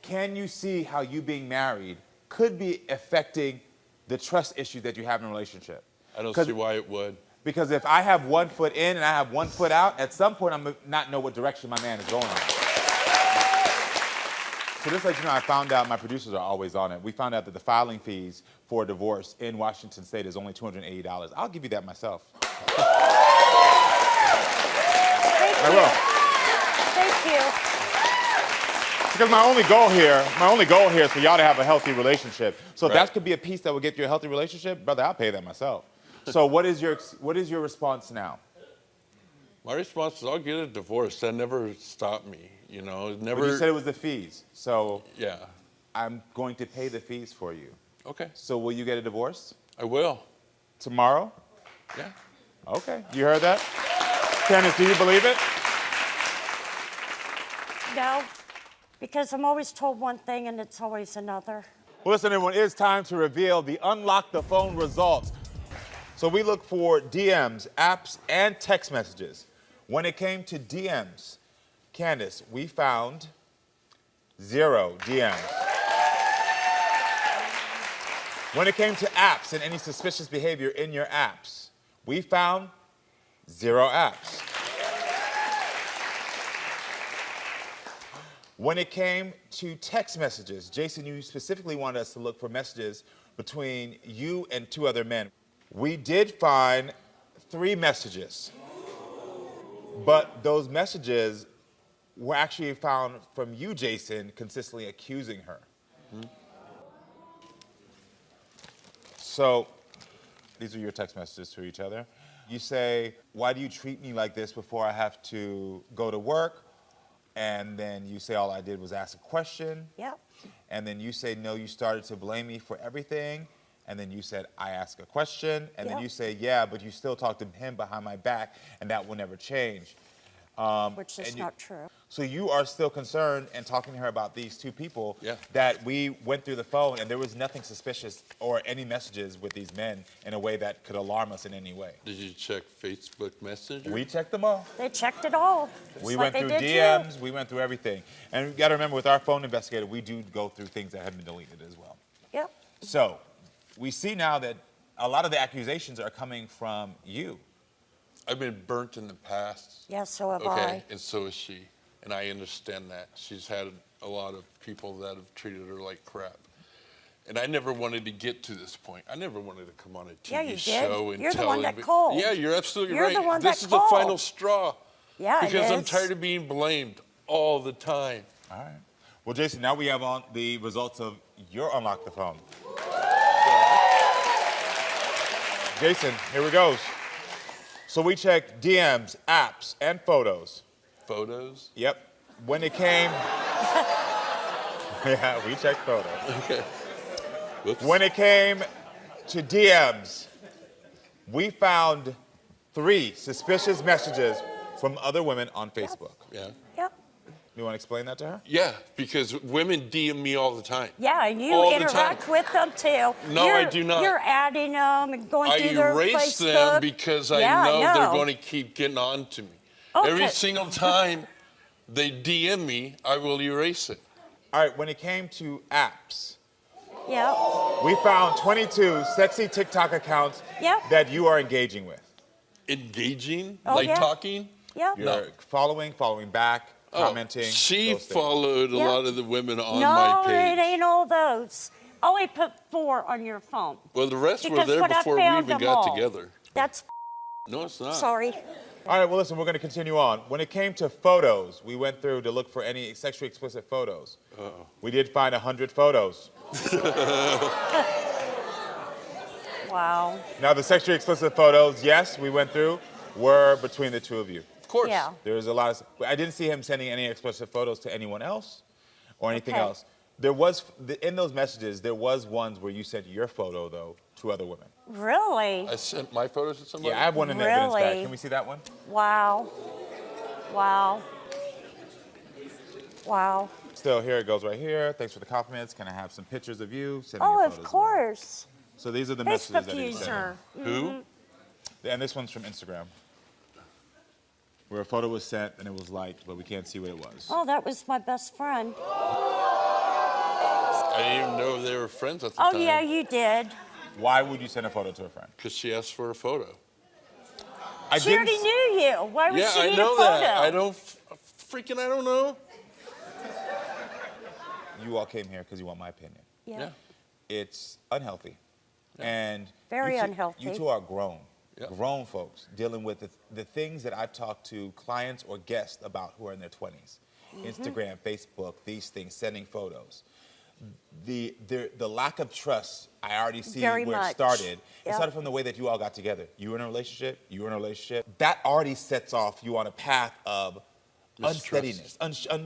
Can you see how you being married could be affecting the trust issue that you have in a relationship? I don't see why it would. Because if I have 1 foot in and I have 1 foot out, at some point I'm gonna not know what direction my man is going in. So just like you know, I found out, my producers are always on it. We found out that the filing fees for a divorce in Washington State is only $280. I'll give you that myself. I will. Thank you. Because my only goal here is for y'all to have a healthy relationship. So if that could be a piece that would get you a healthy relationship, brother, I'll pay that myself. So what is your response now? My response is I'll get a divorce. That never stopped me, you know. It never. But you said it was the fees. So yeah, I'm going to pay the fees for you. Okay. So will you get a divorce? I will. Tomorrow? Yeah. Okay. You heard that? Candace, do you believe it? No, because I'm always told one thing and it's always another. Well, listen, everyone, it's time to reveal the Unlock the Phone results. So we look for DMs, apps, and text messages. When it came to DMs, Candace, we found 0 DMs. When it came to apps and any suspicious behavior in your apps, we found 0 apps. When it came to text messages, Jason, you specifically wanted us to look for messages between you and 2 other men. We did find 3 messages, but those messages were actually found from you, Jason, consistently accusing her. So these are your text messages to each other. You say, why do you treat me like this before I have to go to work? And then you say, all I did was ask a question. Yep. And then you say, no, you started to blame me for everything. And then you said, I asked a question. And then you say, yeah, but you still talk to him behind my back, and that will never change. Which is not true. So you are still concerned and talking to her about these two people that we went through the phone and there was nothing suspicious or any messages with these men in a way that could alarm us in any way. Did you check Facebook Messenger? We checked them all. They checked it all. We like went through they did DMs, you. we went through everything. And you gotta remember with our phone investigator, we do go through things that have been deleted as well. Yep. So we see now that a lot of the accusations are coming from you. I've been burnt in the past. Yeah, so have Okay, and so is she. And I understand that. She's had a lot of people that have treated her like crap. And I never wanted to get to this point. I never wanted to come on a TV show and You're tell the one that everybody- called. Yeah, you're absolutely You're right. the one This that is the called. final straw. Yeah, Because it I'm is. tired of being blamed all the time. All right. Well, Jason, now we have on the results of your Unlock the Phone. Jason, here we go. So we checked DMs, apps, and photos. Photos? Yep. When it came... yeah, we checked photos. Okay. Whoops. When it came to DMs, we found 3 suspicious messages from other women on Facebook. Yeah. Yep. You want to explain that to her? Yeah, because women DM me all the time. Yeah, and you All the interact time. with them too. No, I do not. You're adding them and going I through their erase Facebook. them because I Yeah, know I they're going to keep getting on to me. Okay. Every single time they DM me, I will erase it. All right, when it came to apps, Yep. we found 22 sexy TikTok accounts that you are engaging with. Engaging? Oh, like yeah. talking? Yep. You're following back, commenting. She those things. followed a Yeah. lot of the women on no, my page. it ain't all those. Only put 4 on your phone. Well, the rest were Because there when I before we found even them got all, together. That's No, it's not. sorry. All right, well, listen, we're going to continue on. When it came to photos, we went through to look for any sexually explicit photos. Uh-oh. We did find 100 photos. Wow. Now, the sexually explicit photos, yes, we went through, were between the 2 of you. Of course. Yeah. There was a lot of, I didn't see him sending any explicit photos to anyone else or anything Okay. else. There was, in those messages, there was ones where you sent your photo, though, to other women. Really? I sent my photos to somebody? Yeah, I have one in the evidence bag. Really? Can we see that one? Wow. Wow. Wow. Still, here it goes right here. Thanks for the compliments. Can I have some pictures of you? Sending Oh, your of photos away. course. So these are the messages Facebook that he sent. user. Who? And this one's from Instagram. Where a photo was sent and it was liked, but we can't see what it was. Oh, that was my best friend. I didn't even know they were friends at the Oh, time. yeah, you did. Why would you send a photo to a friend? Because she asked for a photo. She already knew you. Why would Yeah, she I need know a photo? that. I don't, I don't know. You all came here because you want my opinion. Yeah. It's unhealthy. And Very you two- unhealthy. You two are grown. Yeah. Grown folks dealing with the things that I've talked to clients or guests about who are in their 20s. Instagram, Facebook, these things, sending photos. The lack of trust, I already see Very where much. it started. It Yep. started from the way that you all got together. You were in a relationship, you were in a relationship. That already sets off you on a path of unsteadiness,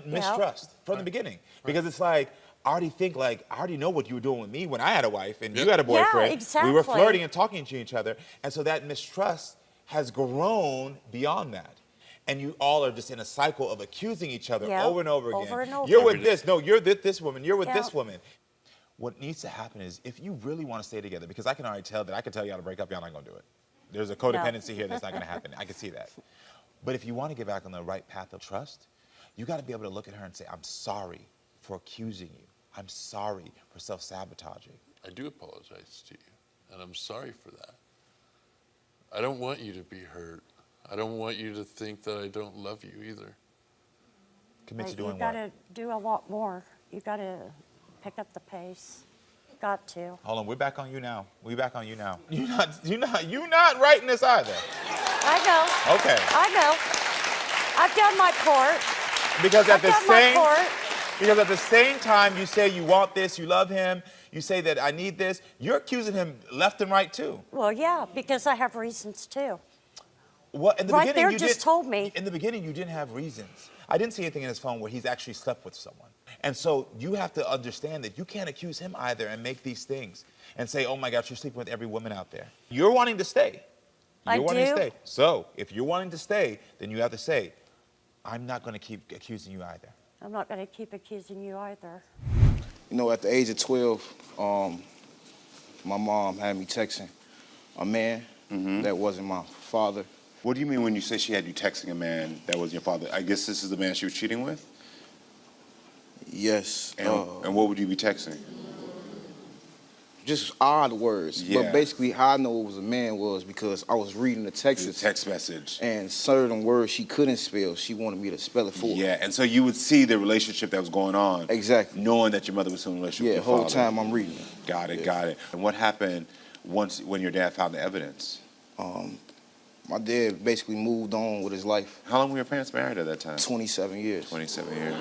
mistrust from the beginning. Because it's like, I already think like, I already know what you were doing with me when I had a wife and you had a boyfriend. exactly. We were flirting and talking to each other. And so that mistrust has grown beyond that. And you all are just in a cycle of accusing each other Yeah, over and over again. over and over. You're with this. No, you're with this woman. You're with Yeah. this woman. What needs to happen is if you really want to stay together, because I can already tell that I can tell y'all to break up, y'all not going to do it. There's a codependency here that's not going to happen. I can see that. But if you want to get back on the right path of trust, you got to be able to look at her and say, I'm sorry for accusing you. I'm sorry for self-sabotaging. I do apologize to you, and I'm sorry for that. I don't want you to be hurt. I don't want you to think that I don't love you either. Commit to You doing got what? to do a lot more. You got to pick up the pace. Got to. Hold on, we're back on you now. We're back on you now. You're not writing this either. I know. Okay. I know. I've done my part. Because at I've done my part. Because at the same time you say you want this, you love him, you say that I need this, you're accusing him left and right too. Well, yeah, because I have reasons too. Well, in the Right beginning, there you just told me. In the beginning, you didn't have reasons. I didn't see anything in his phone where he's actually slept with someone. And so you have to understand that you can't accuse him either and make these things and say, oh my gosh, you're sleeping with every woman out there. You're wanting to stay. You're I wanting do. to stay. So if you're wanting to stay, then you have to say, I'm not going to keep accusing you either. I'm not going to keep accusing you either. You know, at the age of 12, my mom had me texting a man that wasn't my father. What do you mean when you say she had you texting a man that wasn't your father? I guess this is the man she was cheating with? Yes. And what would you be texting? Just odd words. Yeah. But basically, how I know it was a man was because I was reading the text. The text message. And certain words she couldn't spell, she wanted me to spell it for her. Yeah, and so you would see the relationship that was going on. Exactly. Knowing that your mother was still in a relationship with your the whole father. time I'm reading it. Got it, Yeah. got it. And what happened when your dad found the evidence? My dad basically moved on with his life. How long were your parents married at that time? 27 years. 27 years.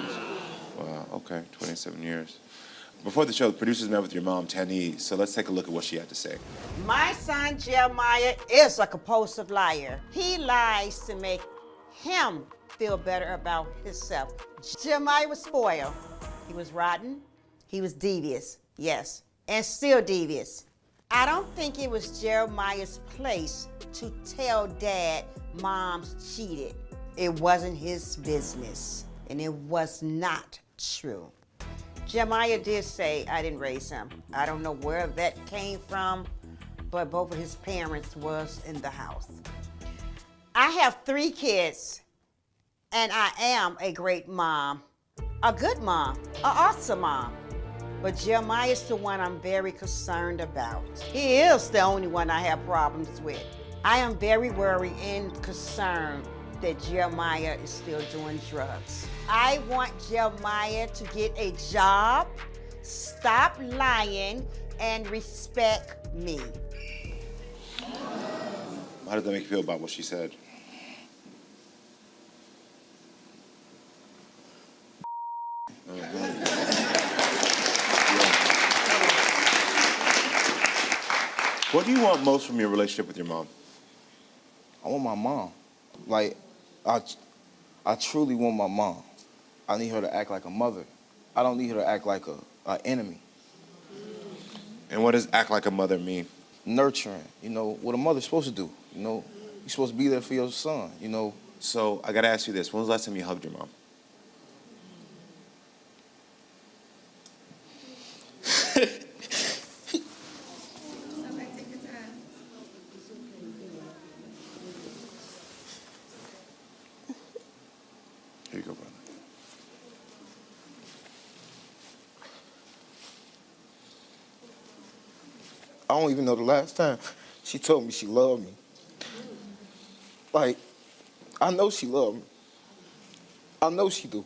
Wow, okay, 27 years. Before the show, the producers met with your mom, Tani, so let's take a look at what she had to say. My son Jeremiah is a compulsive liar. He lies to make him feel better about himself. Jeremiah was spoiled. He was rotten. He was devious, yes, and still devious. I don't think it was Jeremiah's place to tell Dad Mom's cheated. It wasn't his business, and it was not true. Jeremiah did say, I didn't raise him. I don't know where that came from, but both of his parents was in the house. I have 3 kids, and I am a great mom, a good mom, an awesome mom. But Jeremiah's the one I'm very concerned about. He is the only one I have problems with. I am very worried and concerned that Jeremiah is still doing drugs. I want Jeremiah to get a job, stop lying, and respect me. How did that make you feel about what she said? What do you want most from your relationship with your mom? I want my mom. Like, I truly want my mom. I need her to act like a mother. I don't need her to act like an enemy. And what does act like a mother mean? Nurturing, you know, what a mother's supposed to do. You know, you're supposed to be there for your son, you know. So I gotta ask you this, when was the last time you hugged your mom? Here you go, brother. I don't even know the last time she told me she loved me. Like, I know she loved me. I know she do.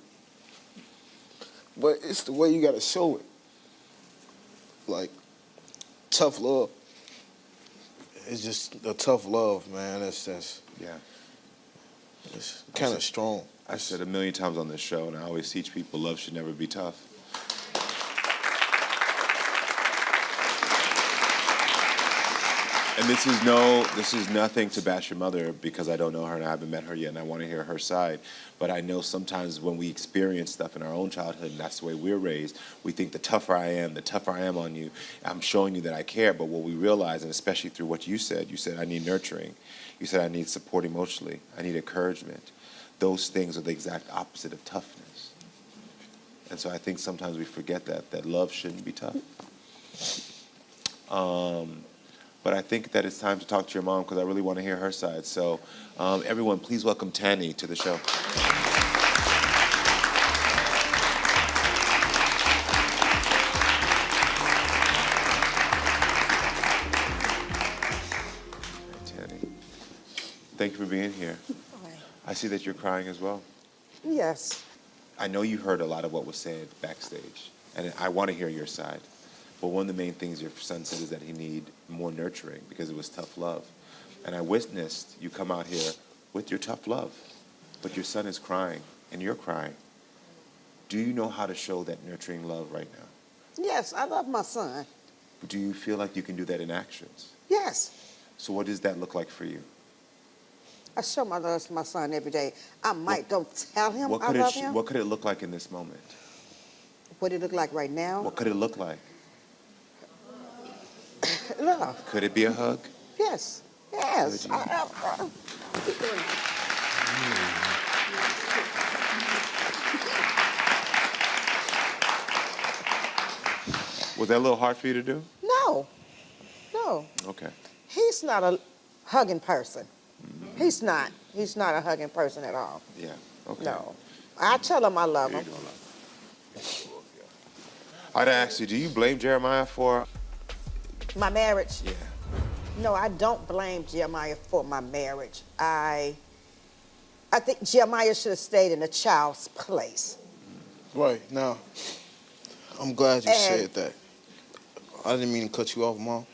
But it's the way you gotta show it. Like, tough love. It's just a tough love, man. It's kind of strong. I said a million times on this show, and I always teach people love should never be tough. And this is nothing to bash your mother because I don't know her and I haven't met her yet and I want to hear her side. But I know sometimes when we experience stuff in our own childhood and that's the way we're raised, we think the tougher I am on you, I'm showing you that I care. But what we realize, and especially through what you said I need nurturing. You said I need support emotionally. I need encouragement. Those things are the exact opposite of toughness. And so I think sometimes we forget that love shouldn't be tough. But I think that it's time to talk to your mom because I really want to hear her side. So everyone, please welcome Tani to the show. Tani, thank you for being here. I see that you're crying as well. Yes. I know you heard a lot of what was said backstage, and I want to hear your side. But one of the main things your son said is that he needed more nurturing because it was tough love. And I witnessed you come out here with your tough love, but your son is crying and you're crying. Do you know how to show that nurturing love right now? Yes, I love my son. Do you feel like you can do that in actions? Yes. So what does that look like for you? I show my love to my son every day. I might don't tell him I love him. What could it look like in this moment? What it look like right now? What could it look like? Love. Could it be a hug? Yes. Yes. Was that a little hard for you to do? No, no. Okay. He's not a hugging person. He's not. He's not a hugging person at all. Yeah. Okay. No. I tell him I love him. I'd ask you, do you blame Jeremiah for? My marriage? Yeah. No, I don't blame Jeremiah for my marriage. I think Jeremiah should have stayed in a child's place. Right, now, I'm glad you said that. I didn't mean to cut you off, Mom.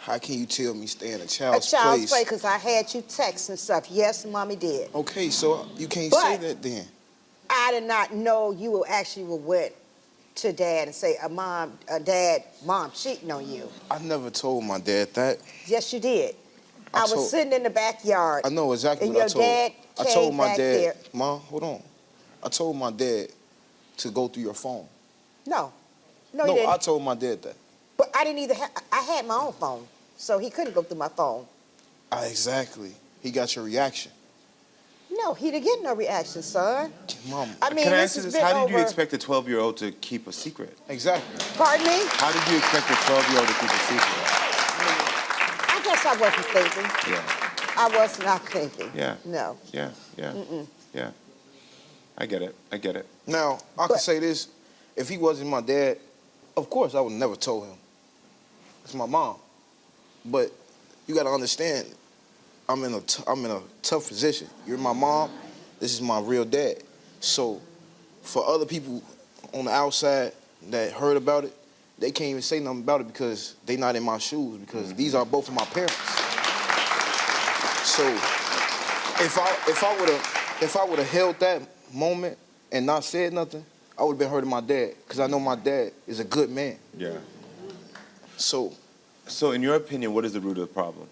How can you tell me stay in a child's place? A child's place, because I had you text and stuff. Yes, Mommy did. Okay, so you can't say that then. I did not know you actually went to Dad and say, Dad, Mom cheating on you. I never told my dad that. Yes, you did. I was sitting in the backyard. I know exactly and what I your told. dad I told my back dad, there. Mom, hold on. I told my dad to go through your phone. No, you didn't. I told my dad that. But I didn't either. I had my own phone, so he couldn't go through my phone. Exactly. He got your reaction. No, he didn't get no reaction, son. Mom, I mean, can I this ask you has this? been How did you over- expect a 12-year-old to keep a secret? Exactly. Pardon me? How did you expect a 12-year-old to keep a secret? I guess I wasn't thinking. Yeah. I was not thinking. Yeah. No. Yeah. Yeah. Yeah. I get it. I get it. Now, I can say this. If he wasn't my dad, of course I would never told him. It's my mom. But you got to understand, I'm in a tough position. You're my mom. This is my real dad. So for other people on the outside that heard about it, they can't even say nothing about it because they not in my shoes, because these are both of my parents. So if I would have held that moment and not said nothing, I would have been hurting my dad, because I know my dad is a good man. Yeah. So in your opinion, what is the root of the problem?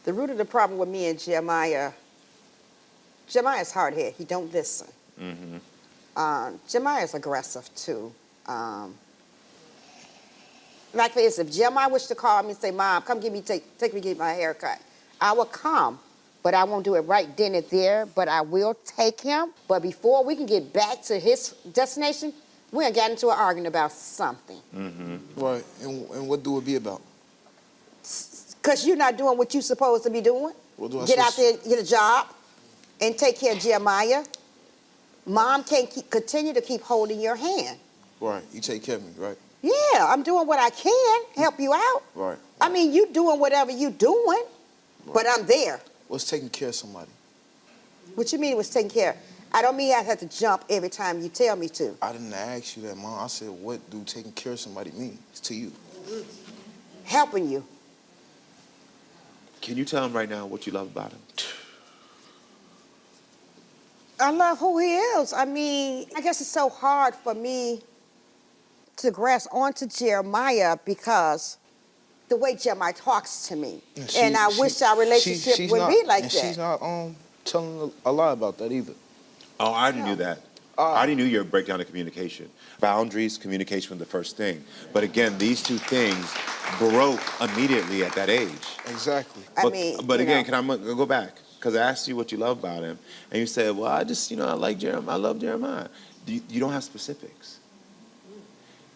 The root of the problem with me and Jeremiah's hard-headed. He don't listen. Mm-hmm. Jeremiah's aggressive, too. Like for instance, if Jeremiah wished to call me and say, Mom, come take me to get my hair cut, I will come, but I won't do it right then and there, but I will take him. But before we can get back to his destination, we're going to get into an argument about something. Mm-hmm. Right, and what do it be about? Because you're not doing what you're supposed to be doing. What do I Get out supposed- there, get a job, and take care of Jeremiah. Mom can't continue to keep holding your hand. Right, you take care of me, right? Yeah, I'm doing what I can, help you out. Right. I mean, you doing whatever you doing, but I'm there. What's taking care of somebody? What you mean it was taking care of? I don't mean I have to jump every time you tell me to. I didn't ask you that, Mom. I said, what do taking care of somebody mean to you? Helping you. Can you tell him right now what you love about him? I love who he is. I mean, I guess it's so hard for me to grasp onto Jeremiah because the way Jeremiah talks to me. And I wish our relationship would be like that. She's not telling a lie about that either. Oh, I already knew that. I already knew your breakdown of communication. Boundaries, communication was the first thing. But again, these two things broke immediately at that age. Exactly. But again, can I go back? Because I asked you what you love about him, and you said, well, I just, I like Jeremiah. I love Jeremiah. You don't have specifics.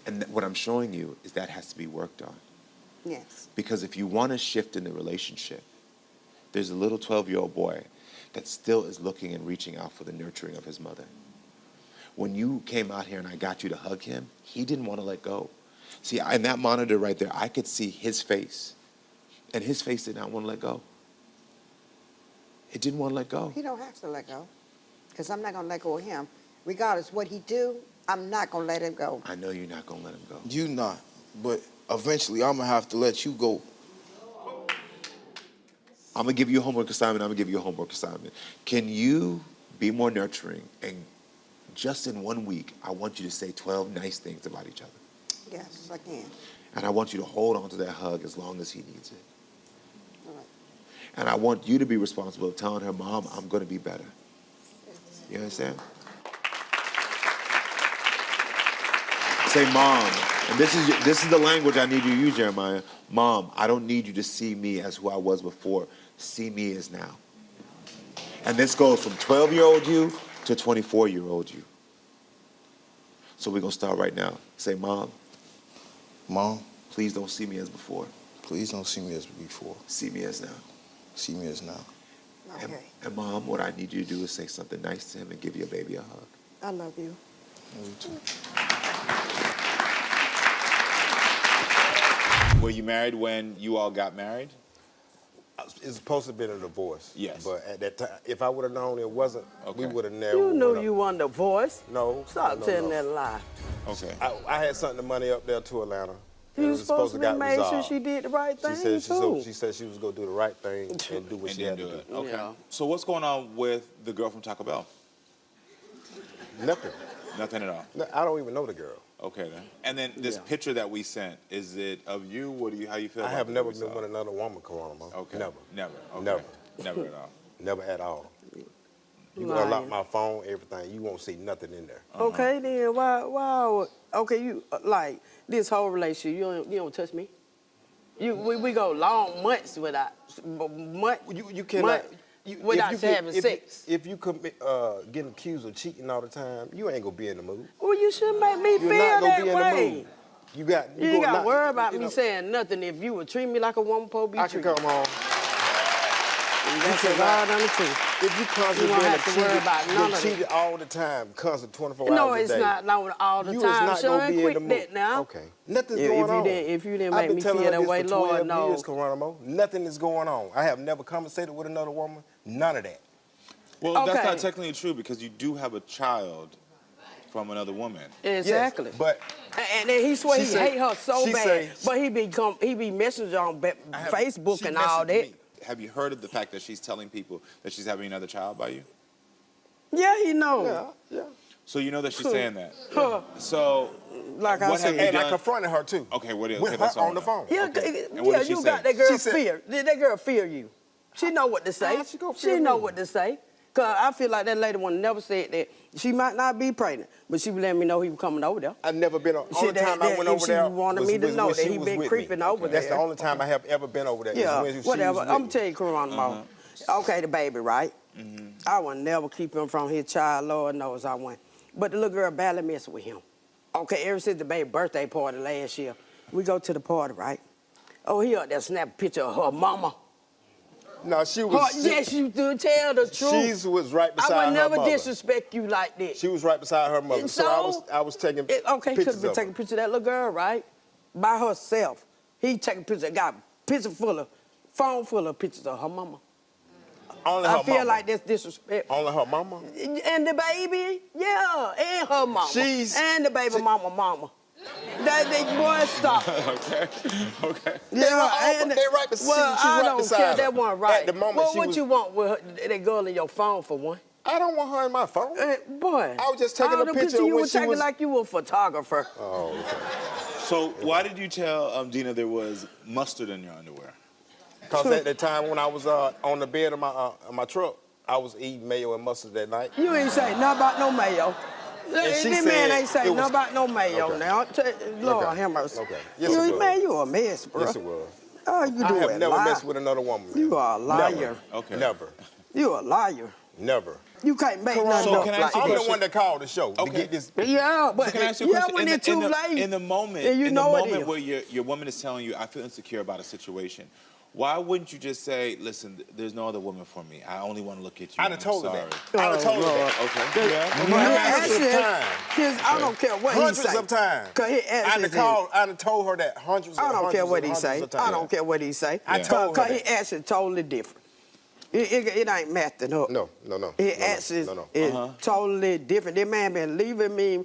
And what I'm showing you is that has to be worked on. Yes. Because if you want to shift in the relationship, there's a little 12-year-old boy that still is looking and reaching out for the nurturing of his mother. When you came out here and I got you to hug him, he didn't want to let go. See, in that monitor right there, I could see his face. And his face did not want to let go. It didn't want to let go. He don't have to let go, because I'm not going to let go of him. Regardless what he do, I'm not going to let him go. I know you're not going to let him go. You not, but eventually I'm going to have to let you go. I'm going to give you a homework assignment. Can you be more nurturing? And just in 1 week, I want you to say 12 nice things about each other. Yes, I can. And I want you to hold on to that hug as long as he needs it. All right. And I want you to be responsible of telling her, Mom, I'm going to be better. You understand? Say, Mom, and this is the language I need you to use, Jeremiah. Mom, I don't need you to see me as who I was before. See me as now. And this goes from 12-year-old you to 24-year-old you. So we're going to start right now. Say, Mom. Mom. Please don't see me as before. Please don't see me as before. See me as now. See me as now. Okay. And Mom, what I need you to do is say something nice to him and give your baby a hug. I love you. Love you too. Were you married when you all got married? It's supposed to have been a divorce. Yes. But at that time, if I would have known it wasn't, we would have never. You knew you wanted a divorce. No. Stop no, telling no. that lie. Okay. I had sent the money up there to Atlanta. You and was it supposed to got make sure resolved. she did the right thing, She too. said she was going to do the right thing and do what And she had to didn't do. do it. Okay. So what's going on with the girl from Taco Bell? Nothing. Nothing at all. No, I don't even know the girl. Okay then. And then this picture that we sent, is it of you? What do you? How you feel? I about have the never way we been saw with it? another woman, Karamo. Okay. Never. Never. Okay. Never. Never at all. Never at all. You can unlock my phone, everything. You won't see nothing in there. Okay, then why? Okay, you like this whole relationship. You don't touch me. We go long months without months. You cannot. Without having sex. If you commit, getting accused of cheating all the time, you ain't gonna be in the mood. Well, you should make me You're feel not gonna that be in way. the mood. You ain't got to worry about you me know, saying nothing if you would treat me like a woman supposed to be I can treated. come home. That's a God on the truth. If you constantly You won't have to worry about none of cheated that. all the time, constant 24 No, hours a it's day. not all the you time. is not Sean, gonna be in quit the mood. that now. Okay, nothing's If going you on. if you didn't I've make been me telling feel her that this way, for Lord 12 knows. years, Karamo. Nothing is going on. I have never conversated with another woman. None of that. Well, that's Okay. not technically true because you do have a child from another woman. Exactly. Yes, but and then he swear She he say- hate her so she bad, say- but he be messaging on Facebook She and all messaged that. me. Have you heard of the fact that she's telling people that she's having another child by you? Yeah, he know. Yeah. So you know that she's saying that. Huh. So Like I what have said. you And I done? confronted her too. Okay, what? With Okay, her that's all on the I know. phone. Yeah, And what yeah, did she you say? got that girl She said- fear. That girl fear you. She know what to say. she gonna She fear know me? what to say. Cause I feel like that lady one never said that. She might not be pregnant, but she would let me know he was coming over there. I've never been. See, Only time I went if over she there wanted was me to know when that she he was been with creeping me. over That's there. the only time I have ever been over there. Yeah, is when she whatever. was with I'm gonna me. tell you, Karamo. Okay, the baby, right? I would never keep him from his child. Lord knows I wouldn't. But the little girl barely messed with him. Okay, ever since the baby birthday party last year, we go to the party, right? Oh, he up there snap a picture of her mama. No, she was. Yes, you do. Tell the truth. She was right beside I her would never mother. disrespect you like that. She was right beside her mother. And So I was taking okay, could pictures have been of taking her. a picture of that little girl, right? By herself. He taking pictures, got phone full of pictures of her mama. Only her I feel mama. like that's disrespectful. Only her mama. And the baby, yeah, and her mama. And the baby mama. That boy, stop. Okay. They right beside. Well, she I right don't beside care. her. That one right. At the moment, well, she what was, you want with that girl in your phone for one? I don't want her in my phone. Boy, I was just taking all a the picture pictures of you when were she taking was. like you were a photographer. Oh, okay. So why did you tell Dina there was mustard in your underwear? Because at the time when I was on the bed of my truck, I was eating mayo and mustard that night. You ain't say nothing about no mayo. she This said man ain't say it was- nothing about no mayo Okay. now. Lord Okay. have mercy. Okay. Yes, it was. Man, you a mess, bro. Yes, it was. Oh, you do I have it never lie. messed with another woman. Man. You are a liar. Never. Okay. Never. You a liar. Never. You can't make So nothing up can I like ask you a I'm that. the question? one that called the show to get this. Yeah, but So can I ask you a question? when it's too late. In the moment, and you in know the it moment is. where your woman is telling you, I feel insecure about a situation, why wouldn't you just say, listen, there's no other woman for me. I only want to look at you. I'd have and told I'm her sorry. that. I'd have told her that. Okay. Yeah. Hundreds of times. I don't care what he Hundreds say. of times. Cause he I'd have told her that hundreds I of don't care what he hundreds say. of times. I don't care what he say. I told her Cause he that. actually totally different. It ain't matching up. No. It actually is Uh-huh. totally different. That man been leaving me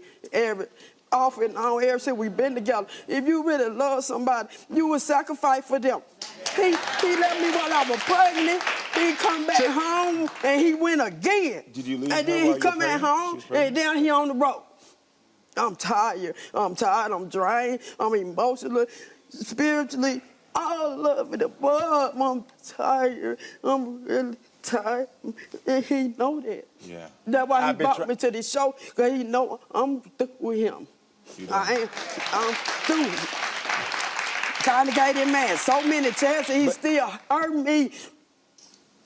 off and on ever since we been together. If you really love somebody, you would sacrifice for them. He left me while I was pregnant. He come back home and he went again. Did you leave And her then while he you were come back pregnant? She home was pregnant? and then he on the road. I'm tired. I'm drained. I'm emotional, spiritually, all of it above. I'm tired. I'm really tired. And he know that. Yeah. That's why he I've been brought me to this show, because he know I'm through with him. I'm through. Trying to get that man so many chances, he still hurt me.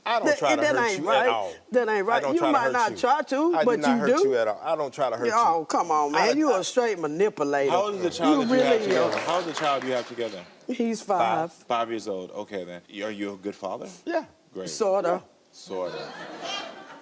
I don't try to that hurt ain't you right. at all. That ain't I right. don't You try to might hurt not you. try to, I but do not you hurt do. you at all. I don't try to hurt you. Oh, come on, man. You a straight manipulator. How old is the child that you really have together? How old is the child you have together? He's 5. 5 years old. Okay, then. Are you a good father? Yeah. Great. Sorta. Sorta.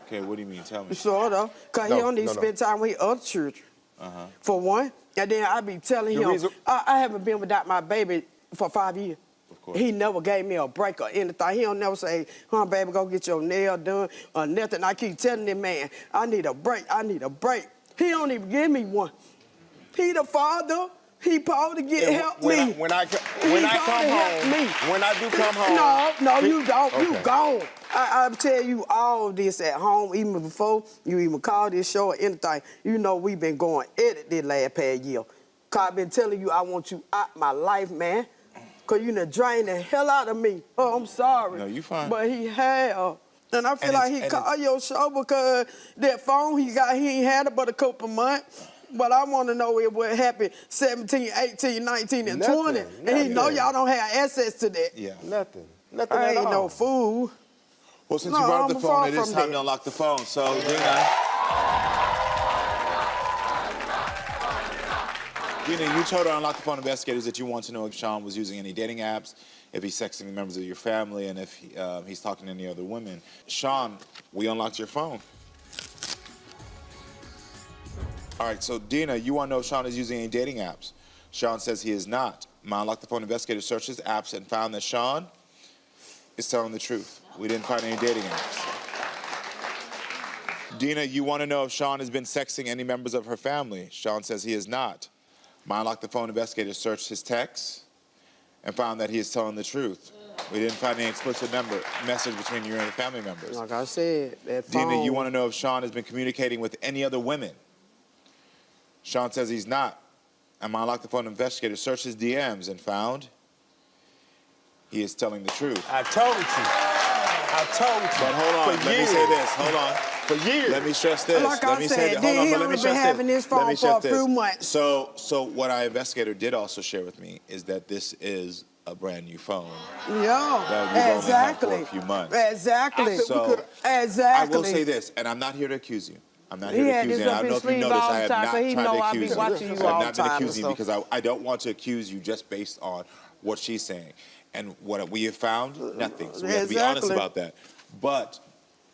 Okay, what do you mean? Tell me. Sorta. Because he don't need to spend time with other children. Uh-huh. For one. And then I be telling The him, reason- I haven't been without my baby for 5 years. Of course. He never gave me a break or anything. He don't never say, baby, go get your nail done or nothing. I keep telling him, man, I need a break. I need a break. He don't even give me one. He the father. He supposed to help me. When I come home, when I do come home. No, you don't. You gone. I tell you all this at home, even before you even call this show or anything. You know we been going at it this last past year. Cause I been telling you I want you out my life, man. Cause you done drained the hell out of me. Oh, I'm sorry. No, you fine. But he have. And I feel And like it's- he and called your show because that phone he ain't had it but a couple months. But I want to know what happened 17, 18, 19, and 20. And he know y'all don't have access to that. Yeah. Nothing I at ain't all. no fool. Well, since No, you brought up I'm the far phone, it is from time that. to unlock the phone. So, Dina, you told our unlock the phone investigators that you want to know if Sean was using any dating apps, if he's sexting members of your family, and if he's talking to any other women. Sean, we unlocked your phone. All right, so Dina, you want to know if Sean is using any dating apps. Sean says he is not. My unlock the phone investigator searched his apps and found that Sean is telling the truth. We didn't find any dating apps. Dina, you want to know if Sean has been sexting any members of her family. Sean says he is not. My unlock the phone investigator searched his texts and found that he is telling the truth. We didn't find any explicit message between you and your family members. Like I said, that phone. Dina, you want to know if Sean has been communicating with any other women. Sean says he's not. And my unlock the phone investigator searched his DMs and found he is telling the truth. I told you. But hold on, let me say this. Hold on. For years. Let me stress this. Like let I me said, say that. Hold then on, he but let me only been stress having this. this phone Let me for stress a few this. months. So what our investigator did also share with me is that this is a brand new phone. Yeah, That you've only had for exactly. a few months. Exactly. So Exactly. I will say this, and I'm not here to accuse you. I'm not He here to had accuse this you. up I don't know his if you sleeve noticed, all I the have time, not 'cause he tried know to I be accuse you. watching you I have all not the been time and accusing you stuff. because I don't want to accuse you just based on what she's saying. And what we have found, nothing. So we have to be honest Exactly. about that. But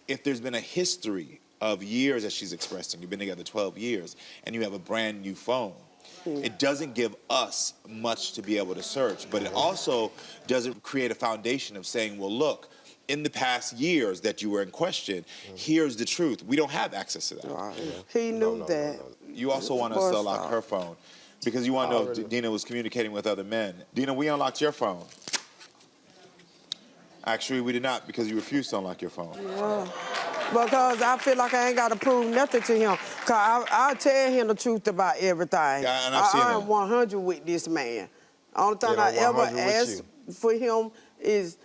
if there's been a history of years, as she's expressing, you've been together 12 years, and you have a brand new phone, it doesn't give us much to be able to search, but it also doesn't create a foundation of saying, well, look, in the past years that you were in question, here's the truth. We don't have access to that. He knew that. You also want us to unlock her phone because you want to know if Dina was communicating with other men. Dina, we unlocked your phone. Actually, we did not because you refused to unlock your phone. Yeah. Because I feel like I ain't got to prove nothing to him. Because I'll tell him the truth about everything. Yeah, and I've seen I'm that. 100 with this man. Only thing Yeah, I I'm ever 100 with ask for him is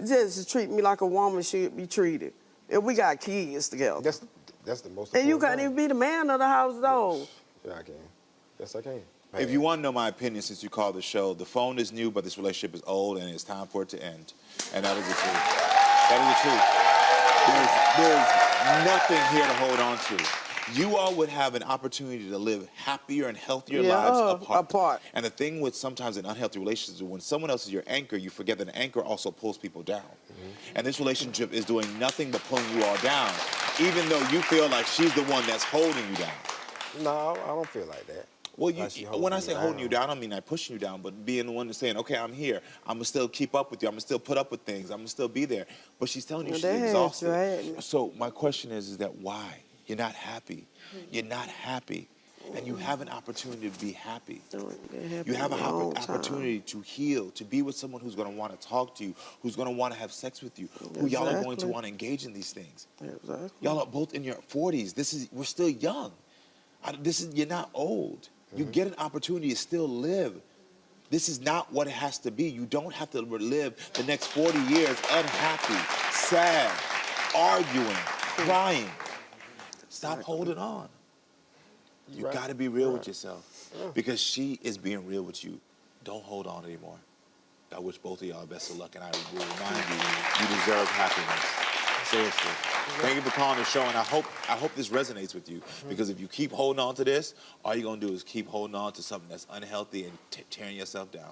just to treat me like a woman should be treated. And we got kids together. That's the most And you important can't thing. even be the man of the house, though. Yeah, I can. Yes, I can. If you want to know my opinion since you called the show, the phone is new, but this relationship is old, and it's time for it to end. And that is the truth. That is the truth. There's nothing here to hold on to. You all would have an opportunity to live happier and healthier lives apart. And the thing with sometimes an unhealthy relationship is when someone else is your anchor, you forget that an anchor also pulls people down. And this relationship is doing nothing but pulling you all down, even though you feel like she's the one that's holding you down. No, I don't feel like that. Well, Like she holds when I me say holding you down, I don't mean like pushing you down, but being the one that's saying, okay, I'm here. I'm going to still keep up with you. I'm going to still put up with things. I'm going to still be there. But she's telling you she's exhausted. Right. So my question is that why? You're not happy. You're not happy. And you have an opportunity to be happy. You have an opportunity to heal, to be with someone who's going to want to talk to you, who's going to want to have sex with you, who y'all are going to want to engage in these things. Exactly. Y'all are both in your 40s. We're still young. You're not old. You get an opportunity to still live. This is not what it has to be. You don't have to live the next 40 years unhappy, sad, arguing, crying. Stop holding on. You got to be real with yourself because she is being real with you. Don't hold on anymore. I wish both of y'all best of luck, and I will remind you, you deserve happiness. Seriously. Thank you for calling the show, and I hope this resonates with you, because if you keep holding on to this, all you're gonna do is keep holding on to something that's unhealthy and tearing yourself down.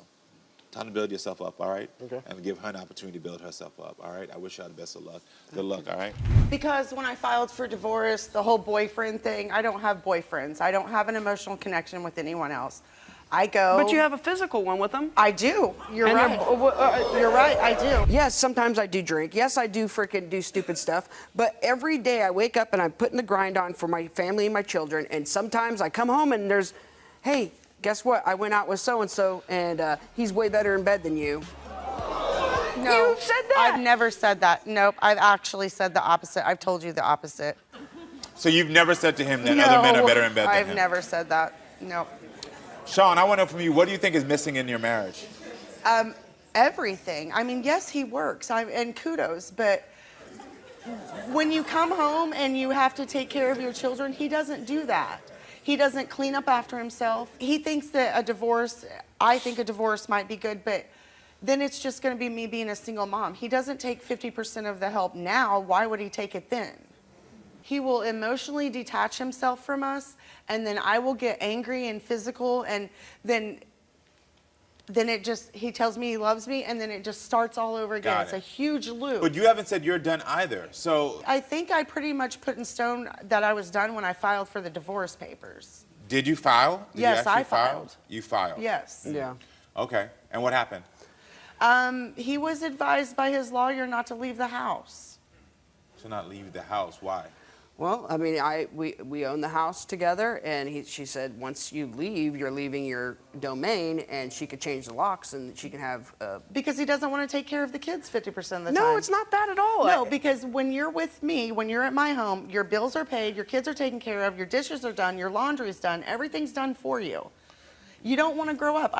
Time to build yourself up, all right? Okay. And give her an opportunity to build herself up, all right? I wish her the best of luck. Good luck, all right? Because when I filed for divorce, the whole boyfriend thing, I don't have boyfriends. I don't have an emotional connection with anyone else. I go. But you have a physical one with them. I do. You're And right. You're right. I do. Yes, sometimes I do drink. Yes, I do freaking do stupid stuff. But every day I wake up and I'm putting the grind on for my family and my children. And sometimes I come home and there's, hey, guess what? I went out with so-and-so and he's way better in bed than you. No, You said that. I've never said that. Nope. I've actually said the opposite. I've told you the opposite. So you've never said to him that other men are better in bed than him? I've never said that. Nope. Sean, I want to know from you, what do you think is missing in your marriage? Everything. I mean, yes, he works, and kudos, but when you come home and you have to take care of your children, he doesn't do that. He doesn't clean up after himself. He thinks that I think a divorce might be good, but then it's just going to be me being a single mom. He doesn't take 50% of the help now. Why would he take it then? He will emotionally detach himself from us, and then I will get angry and physical, and then he tells me he loves me, and then it just starts all over again. It's a huge loop. But you haven't said you're done either, so... I think I pretty much put in stone that I was done when I filed for the divorce papers. Did you file? Did Yes, you actually I filed. You filed? Yes. Yeah. Okay, and what happened? He was advised by his lawyer not to leave the house. To not leave the house, why? Well, I mean, we own the house together, and she said once you leave, you're leaving your domain, and she could change the locks, and she can have. Because he doesn't want to take care of the kids 50% of the time. No, it's not that at all. No, because when you're with me, when you're at my home, your bills are paid, your kids are taken care of, your dishes are done, your laundry's done, everything's done for you. You don't want to grow up.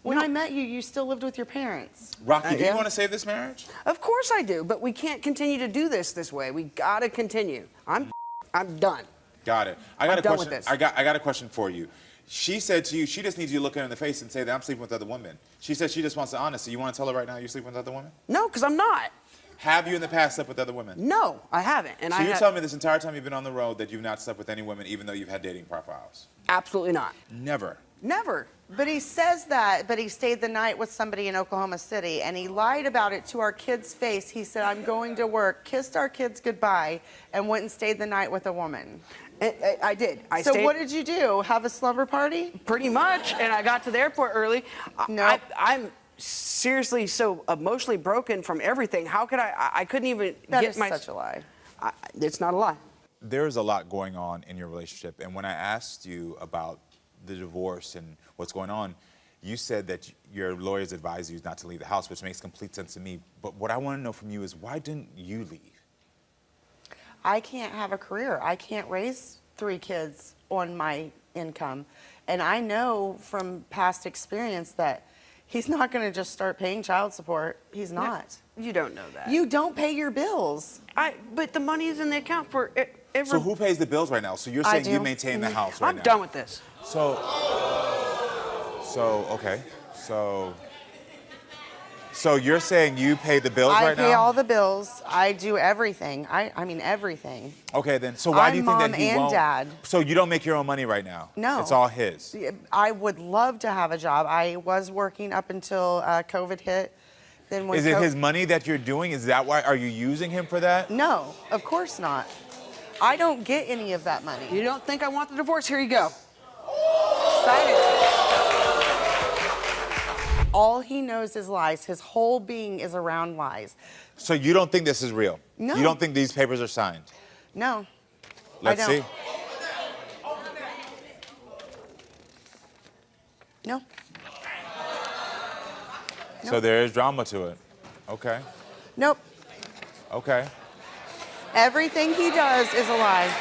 When I met you, you still lived with your parents. Rocky, do you want to save this marriage? Of course I do, but we can't continue to do this way. We gotta continue. I'm done. Got it. I I'm got a done question. with this. I got a question for you. She said to you, she just needs you to look her in the face and say that I'm sleeping with other women. She said she just wants the honesty. You want to tell her right now you're sleeping with other women? No, because I'm not. Have you in the past slept with other women? No, I haven't. And so you're telling me this entire time you've been on the road that you've not slept with any women, even though you've had dating profiles? Absolutely not. Never. Never. But he says that, but he stayed the night with somebody in Oklahoma City, and he lied about it to our kids' face. He said, I'm going to work, kissed our kids goodbye, and went and stayed the night with a woman. I did. So what did you do? Have a slumber party? Pretty much, and I got to the airport early. No. I'm seriously so emotionally broken from everything. How could I couldn't even That get is my... such a lie. It's not a lie. There's a lot going on in your relationship, and when I asked you about the divorce and what's going on, you said that your lawyers advised you not to leave the house, which makes complete sense to me. But what I want to know from you is, why didn't you leave? I can't have a career. I can't raise 3 kids on my income. And I know from past experience that he's not going to just start paying child support. He's not. No, you don't know that. You don't pay your bills. But the money is in the account for every... So who pays the bills right now? So you're saying you maintain the house right now? I'm done with this. Okay. So you're saying you pay the bills right now? I pay all the bills. I do everything. I mean everything. Okay, then. So why do you think that he I'm mom and dad. So you don't make your own money right now? No. It's all his? I would love to have a job. I was working up until COVID hit. Then when Is it his money that you're doing? Is that why? Are you using him for that? No, of course not. I don't get any of that money. You don't think I want the divorce? Here you go. All he knows is lies. His whole being is around lies. So you don't think this is real? No. You don't think these papers are signed? No. Let's I don't. see. No. So there is drama to it. Okay. Nope. Okay. Everything he does is a lie.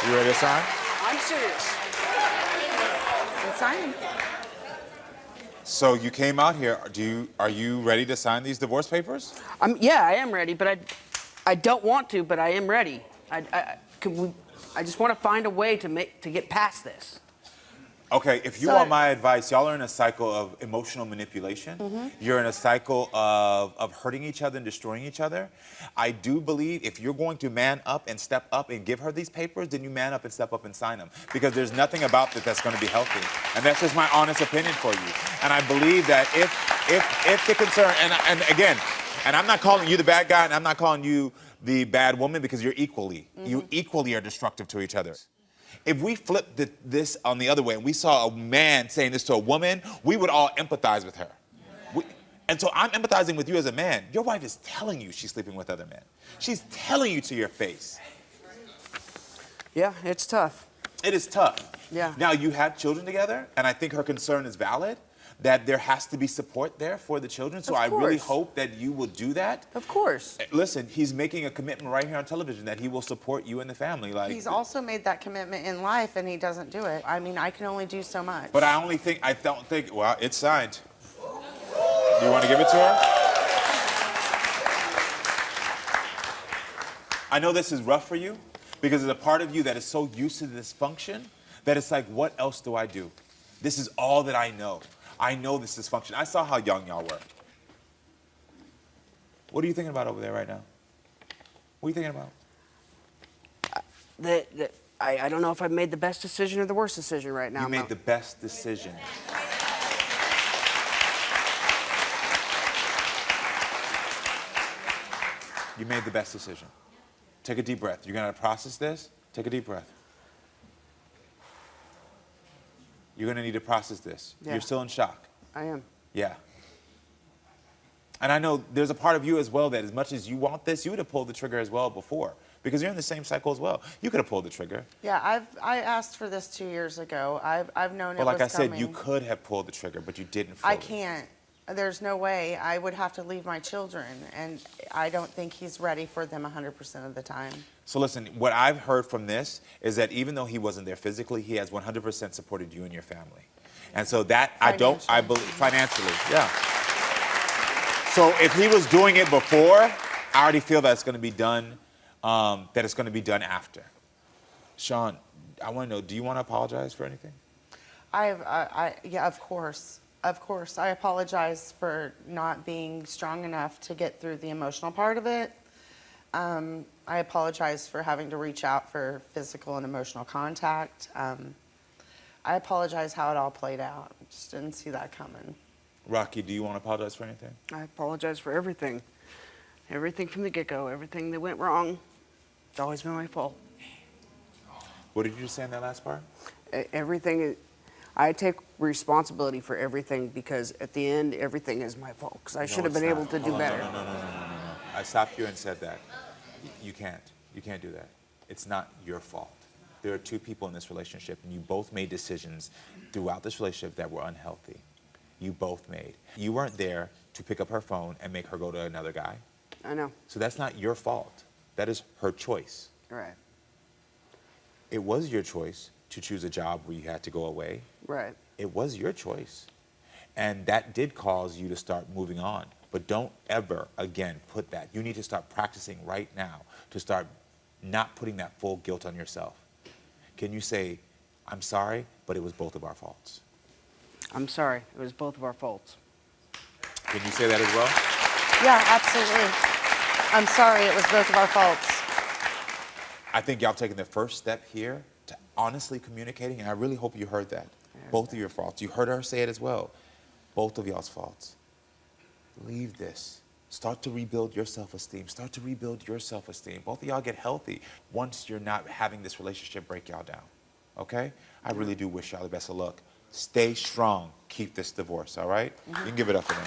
You ready to sign? I'm serious. Let's sign him. So you came out here. Are you ready to sign these divorce papers? Yeah, I am ready, but I don't want to, but I am ready. I just want to find a way to get past this. Okay, if you So want my advice, y'all are in a cycle of emotional manipulation. Mhm. You're in a cycle of hurting each other and destroying each other. I do believe if you're going to man up and step up and give her these papers, then you man up and step up and sign them. Because there's nothing about that that's going to be healthy. And that's just my honest opinion for you. And I believe that if the concern, and again, and I'm not calling you the bad guy, and I'm not calling you the bad woman, because you equally are destructive to each other. If we flipped this on the other way and we saw a man saying this to a woman, we would all empathize with her. And so I'm empathizing with you as a man. Your wife is telling you she's sleeping with other men. She's telling you to your face. Yeah, it's tough. It is tough. Yeah. Now, you have children together, and I think her concern is valid, that there has to be support there for the children. So I really hope that you will do that. Of course. Listen, he's making a commitment right here on television that he will support you and the family. Like, He's also made that commitment in life, and he doesn't do it. I mean, I can only do so much. but I don't think, well, it's signed. Do you want to give it to her? I know this is rough for you, because there's a part of you that is so used to this function that it's like, what else do I do? This is all that I know. I know this dysfunction. I saw how young y'all were. What are you thinking about over there right now? What are you thinking about? I don't know if I've made the best decision or the worst decision right now. You made the best decision. You made the best decision. Take a deep breath. You're going to process this? Take a deep breath. You're going to need to process this. Yeah. You're still in shock. I am. Yeah. And I know there's a part of you as well that as much as you want this, you would have pulled the trigger as well before, because you're in the same cycle as well. You could have pulled the trigger. Yeah, I asked for this 2 years ago. I've known Well, it like was I said, coming. you could have pulled the trigger, but you didn't. I can't. There's no way. I would have to leave my children, and I don't think he's ready for them 100% of the time. So listen, what I've heard from this is that even though he wasn't there physically, he has 100% supported you and your family. And so that, I believe, financially, yeah. So if he was doing it before, I already feel that it's going to be done, after. Sean, I want to know, do you want to apologize for anything? Yeah, of course. Of course. I apologize for not being strong enough to get through the emotional part of it. I apologize for having to reach out for physical and emotional contact. I apologize how it all played out. Just didn't see that coming. Rocky, do you want to apologize for anything? I apologize for everything. Everything from the get-go, everything that went wrong. It's always been my fault. What did you just say in that last part? Everything, I take responsibility for everything, because at the end, everything is my fault, because I should have been able to do better. No. I stopped you and said that. You can't. You can't do that. It's not your fault. There are two people in this relationship, and you both made decisions throughout this relationship that were unhealthy. You both made. You weren't there to pick up her phone and make her go to another guy. I know. So that's not your fault. That is her choice. Right. It was your choice to choose a job where you had to go away. Right. It was your choice. And that did cause you to start moving on. But don't ever, again, put that. You need to start practicing right now to start not putting that full guilt on yourself. Can you say, I'm sorry, but it was both of our faults? I'm sorry. It was both of our faults. Can you say that as well? Yeah, absolutely. I'm sorry, it was both of our faults. I think y'all taking the first step here to honestly communicating, and I really hope you heard that. Both of your faults. You heard her say it as well. Both of y'all's faults. Leave this. Start to rebuild your self-esteem. Start to rebuild your self-esteem. Both of y'all get healthy once you're not having this relationship break y'all down. Okay? I really do wish y'all the best of luck. Stay strong. Keep this divorce, all right? You can give it up for them.